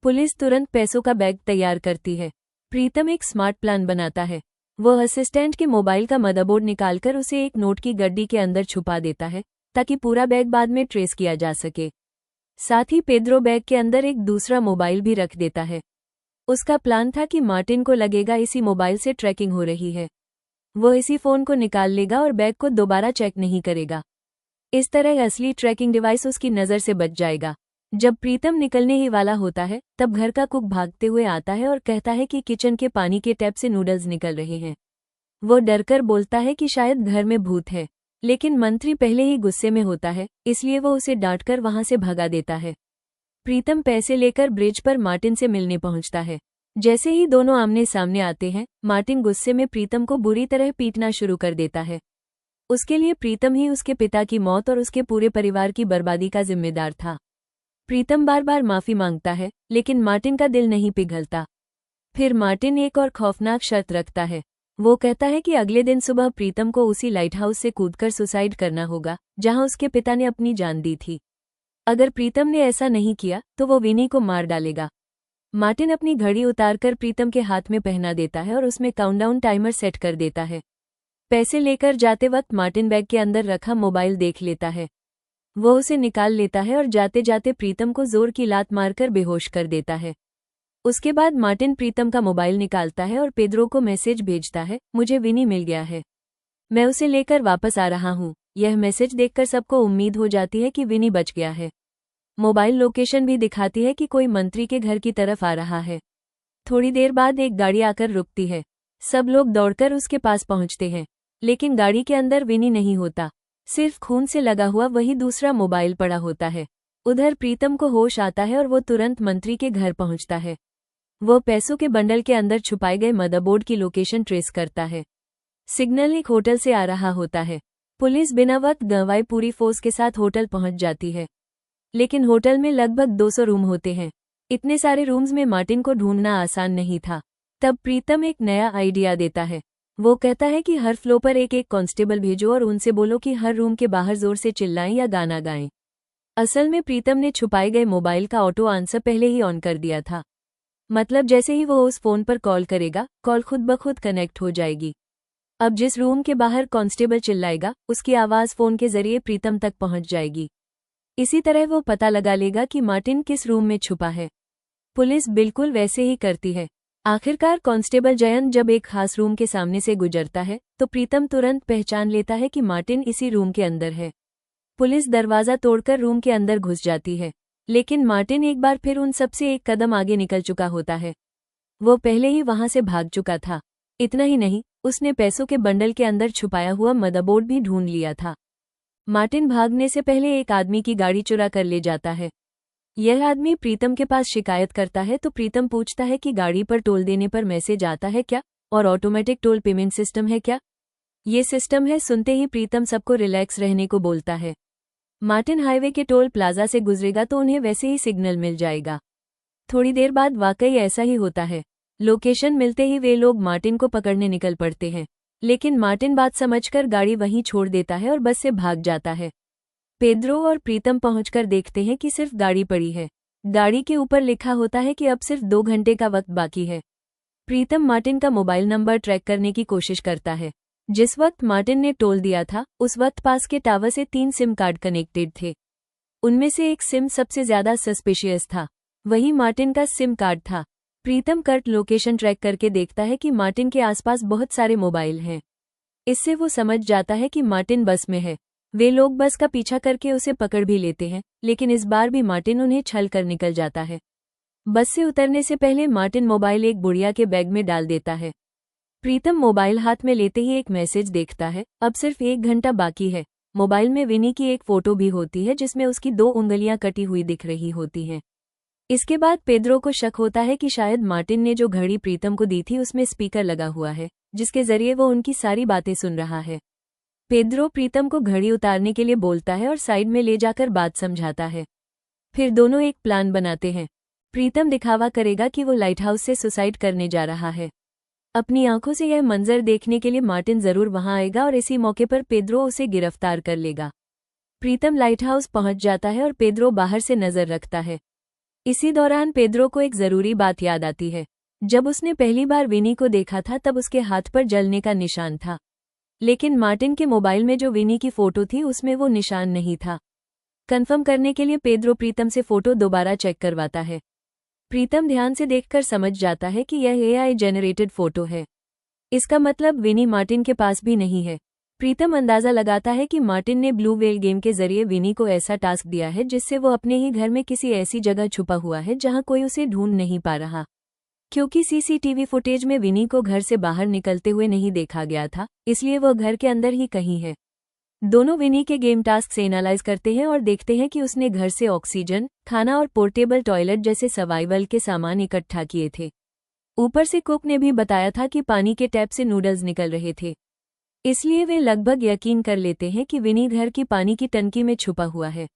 पुलिस तुरंत पैसों का बैग तैयार करती है। प्रीतम एक स्मार्ट प्लान बनाता है। वो असिस्टेंट के मोबाइल का मदरबोर्ड निकालकर उसे एक नोट की गड्डी के अंदर छुपा देता है ताकि पूरा बैग बाद में ट्रेस किया जा सके। साथ ही पेद्रो बैग के अंदर एक दूसरा मोबाइल भी रख देता है। उसका प्लान था कि मार्टिन को लगेगा इसी मोबाइल से ट्रैकिंग हो रही है। वो इसी फोन को निकाल लेगा और बैग को दोबारा चेक नहीं करेगा। इस तरह असली ट्रैकिंग डिवाइस उसकी नज़र से बच जाएगा। जब प्रीतम निकलने ही वाला होता है तब घर का कुक भागते हुए आता है और कहता है कि किचन के पानी के टैप से नूडल्स निकल रहे हैं। वो डरकर बोलता है कि शायद घर में भूत है, लेकिन मंत्री पहले ही गुस्से में होता है, इसलिए वो उसे डांटकर वहां से भगा देता है। प्रीतम पैसे लेकर ब्रिज पर मार्टिन से मिलने पहुंचता है। जैसे ही दोनों आमने सामने आते हैं, मार्टिन गुस्से में प्रीतम को बुरी तरह पीटना शुरू कर देता है। उसके लिए प्रीतम ही उसके पिता की मौत और उसके पूरे परिवार की बर्बादी का जिम्मेदार था। प्रीतम बार बार माफी मांगता है, लेकिन मार्टिन का दिल नहीं पिघलता। फिर मार्टिन एक और खौफनाक शर्त रखता है। वो कहता है कि अगले दिन सुबह प्रीतम को उसी लाइट हाउस से कूदकर सुसाइड करना होगा जहां उसके पिता ने अपनी जान दी थी। अगर प्रीतम ने ऐसा नहीं किया तो वो विनी को मार डालेगा। मार्टिन अपनी घड़ी उतारकर प्रीतम के हाथ में पहना देता है और उसमें काउंटडाउन टाइमर सेट कर देता है। पैसे लेकर जाते वक्त मार्टिन बैग के अंदर रखा मोबाइल देख लेता है। वो उसे निकाल लेता है और जाते जाते प्रीतम को जोर की लात मारकर बेहोश कर देता है। उसके बाद मार्टिन प्रीतम का मोबाइल निकालता है और पेद्रो को मैसेज भेजता है, मुझे विनी मिल गया है, मैं उसे लेकर वापस आ रहा हूँ। यह मैसेज देखकर सबको उम्मीद हो जाती है कि विनी बच गया है। मोबाइल लोकेशन भी दिखाती है कि कोई मंत्री के घर की तरफ आ रहा है। थोड़ी देर बाद एक गाड़ी आकर रुकती है। सब लोग दौड़कर उसके पास पहुंचते हैं, लेकिन गाड़ी के अंदर विनी नहीं होता। सिर्फ खून से लगा हुआ वही दूसरा मोबाइल पड़ा होता है। उधर प्रीतम को होश आता है और वो तुरंत मंत्री के घर पहुंचता है। वो पैसों के बंडल के अंदर छुपाए गए मदरबोर्ड की लोकेशन ट्रेस करता है। सिग्नल एक होटल से आ रहा होता है। पुलिस बिना वक्त गंवाए पूरी फोर्स के साथ होटल पहुंच जाती है, लेकिन होटल में लगभग 200 रूम होते हैं। इतने सारे रूम्स में मार्टिन को ढूंढना आसान नहीं था। तब प्रीतम एक नया आइडिया देता है। वो कहता है कि हर फ्लोर पर एक एक कांस्टेबल भेजो और उनसे बोलो कि हर रूम के बाहर जोर से चिल्लाएं या गाना गाएं। असल में प्रीतम ने छुपाए गए मोबाइल का ऑटो आंसर पहले ही ऑन कर दिया था। मतलब जैसे ही वो उस फोन पर कॉल करेगा, कॉल खुद ब खुद कनेक्ट हो जाएगी। अब जिस रूम के बाहर कांस्टेबल चिल्लाएगा, उसकी आवाज फोन के जरिए प्रीतम तक पहुंच जाएगी। इसी तरह वो पता लगा लेगा कि मार्टिन किस रूम में छुपा है। पुलिस बिल्कुल वैसे ही करती है। आखिरकार कांस्टेबल जयंत जब एक खास रूम के सामने से गुजरता है तो प्रीतम तुरंत पहचान लेता है कि मार्टिन इसी रूम के अंदर है। पुलिस दरवाजा तोड़कर रूम के अंदर घुस जाती है, लेकिन मार्टिन एक बार फिर उन सबसे एक कदम आगे निकल चुका होता है। वो पहले ही वहां से भाग चुका था। इतना ही नहीं, उसने पैसों के बंडल के अंदर छुपाया हुआ मदरबोर्ड भी ढूंढ लिया था। मार्टिन भागने से पहले एक आदमी की गाड़ी चुरा कर ले जाता है। यह आदमी प्रीतम के पास शिकायत करता है तो प्रीतम पूछता है कि गाड़ी पर टोल देने पर मैसेज आता है क्या और ऑटोमेटिक टोल पेमेंट सिस्टम है क्या। ये सिस्टम है। सुनते ही प्रीतम सबको रिलैक्स रहने को बोलता है। मार्टिन हाईवे के टोल प्लाजा से गुजरेगा तो उन्हें वैसे ही सिग्नल मिल जाएगा। थोड़ी देर बाद वाकई ऐसा ही होता है। लोकेशन मिलते ही वे लोग मार्टिन को पकड़ने निकल पड़ते हैं, लेकिन मार्टिन बात समझकर गाड़ी वहीं छोड़ देता है और बस से भाग जाता है। पेद्रो और प्रीतम पहुंचकर देखते हैं कि सिर्फ गाड़ी पड़ी है। गाड़ी के ऊपर लिखा होता है कि अब सिर्फ 2 घंटे का वक्त बाकी है। प्रीतम मार्टिन का मोबाइल नंबर ट्रैक करने की कोशिश करता है। जिस वक्त मार्टिन ने टोल दिया था उस वक्त पास के टावर से 3 सिम कार्ड कनेक्टेड थे। उनमें से एक सिम सबसे ज्यादा सस्पिशियस था, वही मार्टिन का सिम कार्ड था। प्रीतम कर्ट लोकेशन ट्रैक करके देखता है कि मार्टिन के आसपास बहुत सारे मोबाइल हैं। इससे वो समझ जाता है कि मार्टिन बस में है। वे लोग बस का पीछा करके उसे पकड़ भी लेते हैं, लेकिन इस बार भी मार्टिन उन्हें छल कर निकल जाता है। बस से उतरने से पहले मार्टिन मोबाइल एक बुढ़िया के बैग में डाल देता है। प्रीतम मोबाइल हाथ में लेते ही एक मैसेज देखता है, अब सिर्फ 1 घंटा बाकी है। मोबाइल में विनी की एक फोटो भी होती है जिसमें उसकी 2 उंगलियां कटी हुई दिख रही होती हैं। इसके बाद पेद्रो को शक होता है कि शायद मार्टिन ने जो घड़ी प्रीतम को दी थी उसमें स्पीकर लगा हुआ है, जिसके जरिए वो उनकी सारी बातें सुन रहा है। पेद्रो प्रीतम को घड़ी उतारने के लिए बोलता है और साइड में ले जाकर बात समझाता है। फिर दोनों एक प्लान बनाते हैं। प्रीतम दिखावा करेगा कि वो लाइट हाउस से सुसाइड करने जा रहा है। अपनी आंखों से यह मंजर देखने के लिए मार्टिन जरूर वहां आएगा और इसी मौके पर पेद्रो उसे गिरफ्तार कर लेगा। प्रीतम लाइट हाउस पहुंच जाता है और पेद्रो बाहर से नजर रखता है। इसी दौरान पेद्रो को एक जरूरी बात याद आती है। जब उसने पहली बार विनी को देखा था तब उसके हाथ पर जलने का निशान था, लेकिन मार्टिन के मोबाइल में जो विनी की फोटो थी उसमें वो निशान नहीं था। कंफर्म करने के लिए पेद्रो प्रीतम से फोटो दोबारा चेक करवाता है। प्रीतम ध्यान से देखकर समझ जाता है कि यह एआई जेनरेटेड फोटो है। इसका मतलब विनी मार्टिन के पास भी नहीं है। प्रीतम अंदाजा लगाता है कि मार्टिन ने ब्लू व्हेल गेम के जरिए विनी को ऐसा टास्क दिया है जिससे वो अपने ही घर में किसी ऐसी जगह छुपा हुआ है जहां कोई उसे ढूंढ नहीं पा रहा। क्योंकि सीसीटीवी फुटेज में विनी को घर से बाहर निकलते हुए नहीं देखा गया था, इसलिए वो घर के अंदर ही कहीं है। दोनों विनी के गेम टास्क से एनालाइज करते हैं और देखते हैं कि उसने घर से ऑक्सीजन, खाना और पोर्टेबल टॉयलेट जैसे सर्वाइवल के सामान इकट्ठा किए थे। ऊपर से कुक ने भी बताया था कि पानी के टैप से नूडल्स निकल रहे थे, इसलिए वे लगभग यकीन कर लेते हैं कि विनी घर की पानी की टंकी में छुपा हुआ है।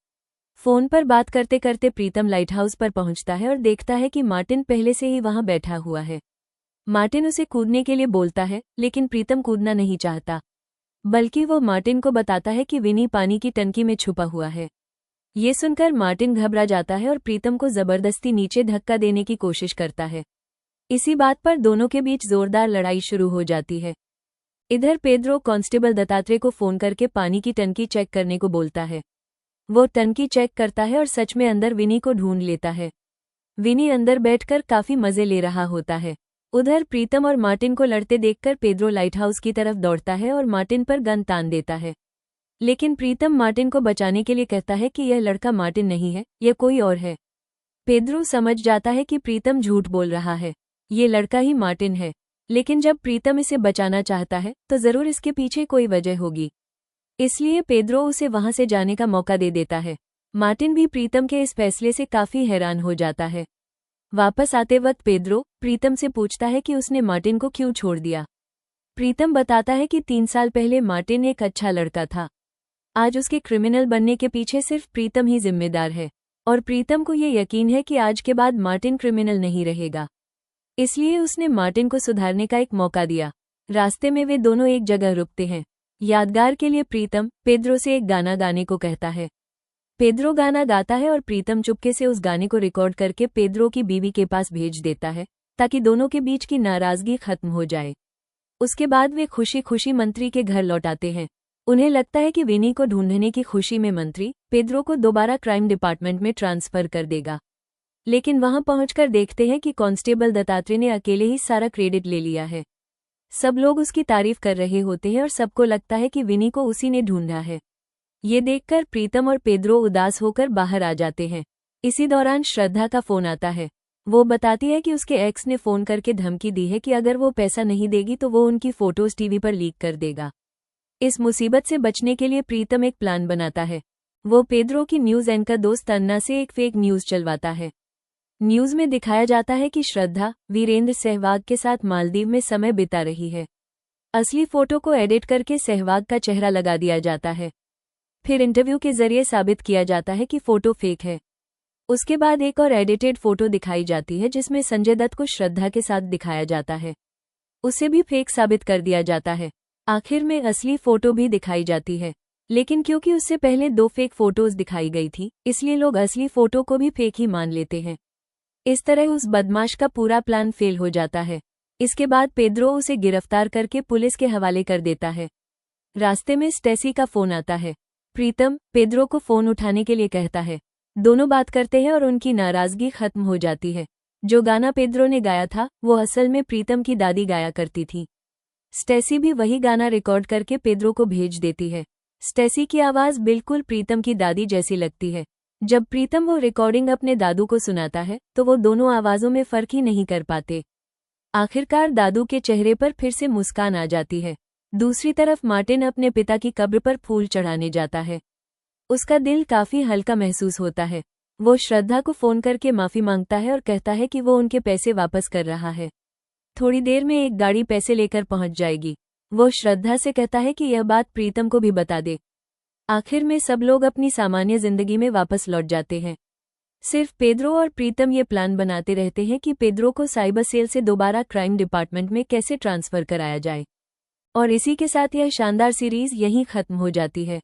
फोन पर बात करते करते प्रीतम लाइट हाउस पर पहुंचता है और देखता है कि मार्टिन पहले से ही वहां बैठा हुआ है। मार्टिन उसे कूदने के लिए बोलता है, लेकिन प्रीतम कूदना नहीं चाहता, बल्कि वो मार्टिन को बताता है कि विनी पानी की टंकी में छुपा हुआ है। ये सुनकर मार्टिन घबरा जाता है और प्रीतम को जबरदस्ती नीचे धक्का देने की कोशिश करता है। इसी बात पर दोनों के बीच जोरदार लड़ाई शुरू हो जाती है। इधर पेद्रो कांस्टेबल दत्तात्रेय को फोन करके पानी की टंकी चेक करने को बोलता है। वो टंकी चेक करता है और सच में अंदर विनी को ढूंढ लेता है। विनी अंदर बैठकर काफी मजे ले रहा होता है। उधर प्रीतम और मार्टिन को लड़ते देखकर पेद्रो लाइट हाउस की तरफ दौड़ता है और मार्टिन पर गन तान देता है, लेकिन प्रीतम मार्टिन को बचाने के लिए कहता है कि यह लड़का मार्टिन नहीं है, यह कोई और है। पेद्रो समझ जाता है कि प्रीतम झूठ बोल रहा है, ये लड़का ही मार्टिन है। लेकिन जब प्रीतम इसे बचाना चाहता है तो जरूर इसके पीछे कोई वजह होगी, इसलिए पेद्रो उसे वहां से जाने का मौका दे देता है। मार्टिन भी प्रीतम के इस फैसले से काफी हैरान हो जाता है। वापस आते वक्त पेद्रो प्रीतम से पूछता है कि उसने मार्टिन को क्यों छोड़ दिया। प्रीतम बताता है कि 3 साल पहले मार्टिन एक अच्छा लड़का था। आज उसके क्रिमिनल बनने के पीछे सिर्फ प्रीतम ही जिम्मेदार है, और प्रीतम को ये यकीन है कि आज के बाद मार्टिन क्रिमिनल नहीं रहेगा, इसलिए उसने मार्टिन को सुधारने का एक मौका दिया। रास्ते में वे दोनों एक जगह रुकते हैं। यादगार के लिए प्रीतम पेद्रो से एक गाना गाने को कहता है। पेद्रो गाना गाता है और प्रीतम चुपके से उस गाने को रिकॉर्ड करके पेद्रो की बीवी के पास भेज देता है ताकि दोनों के बीच की नाराजगी खत्म हो जाए। उसके बाद वे खुशी खुशी मंत्री के घर लौट आते हैं। उन्हें लगता है कि विनी को ढूंढने की खुशी में मंत्री पेद्रो को दोबारा क्राइम डिपार्टमेंट में ट्रांसफर कर देगा, लेकिन वहां पहुंचकर देखते हैं कि कांस्टेबल दत्तात्रेय ने अकेले ही सारा क्रेडिट ले लिया है। सब लोग उसकी तारीफ कर रहे होते हैं और सबको लगता है कि विनी को उसी ने ढूंढा है। ये देखकर प्रीतम और पेद्रो उदास होकर बाहर आ जाते हैं। इसी दौरान श्रद्धा का फोन आता है। वो बताती है कि उसके एक्स ने फोन करके धमकी दी है कि अगर वो पैसा नहीं देगी तो वो उनकी फोटोज टीवी पर लीक कर देगा। इस मुसीबत से बचने के लिए प्रीतम एक प्लान बनाता है। वो पेद्रो की न्यूज एंकर दोस्त अन्ना से एक फेक न्यूज चलवाता है। न्यूज में दिखाया जाता है कि श्रद्धा वीरेंद्र सहवाग के साथ मालदीव में समय बिता रही है। असली फोटो को एडिट करके सहवाग का चेहरा लगा दिया जाता है। फिर इंटरव्यू के जरिए साबित किया जाता है कि फोटो फेक है। उसके बाद एक और एडिटेड फोटो दिखाई जाती है जिसमें संजय दत्त को श्रद्धा के साथ दिखाया जाता है। उसे भी फेक साबित कर दिया जाता है। आखिर में असली फोटो भी दिखाई जाती है, लेकिन क्योंकि उससे पहले 2 फेक फोटोज दिखाई गई थी इसलिए लोग असली फोटो को भी फेक ही मान लेते हैं। इस तरह उस बदमाश का पूरा प्लान फेल हो जाता है। इसके बाद पेद्रो उसे गिरफ्तार करके पुलिस के हवाले कर देता है। रास्ते में स्टेसी का फोन आता है। प्रीतम पेद्रो को फोन उठाने के लिए कहता है। दोनों बात करते हैं और उनकी नाराजगी खत्म हो जाती है। जो गाना पेद्रो ने गाया था वो असल में प्रीतम की दादी गाया करती थी। स्टेसी भी वही गाना रिकॉर्ड करके पेद्रो को भेज देती है। स्टेसी की आवाज बिल्कुल प्रीतम की दादी जैसी लगती है। जब प्रीतम वो रिकॉर्डिंग अपने दादू को सुनाता है तो वो दोनों आवाजों में फर्क ही नहीं कर पाते। आखिरकार दादू के चेहरे पर फिर से मुस्कान आ जाती है। दूसरी तरफ मार्टिन अपने पिता की कब्र पर फूल चढ़ाने जाता है। उसका दिल काफी हल्का महसूस होता है। वो श्रद्धा को फोन करके माफी मांगता है और कहता है कि वो उनके पैसे वापस कर रहा है। थोड़ी देर में एक गाड़ी पैसे लेकर पहुंच जाएगी। वो श्रद्धा से कहता है कि यह बात प्रीतम को भी बता दे। आखिर में सब लोग अपनी सामान्य जिंदगी में वापस लौट जाते हैं। सिर्फ पेद्रो और प्रीतम ये प्लान बनाते रहते हैं कि पेद्रो को साइबर सेल से दोबारा क्राइम डिपार्टमेंट में कैसे ट्रांसफर कराया जाए। और इसी के साथ यह शानदार सीरीज यहीं खत्म हो जाती है।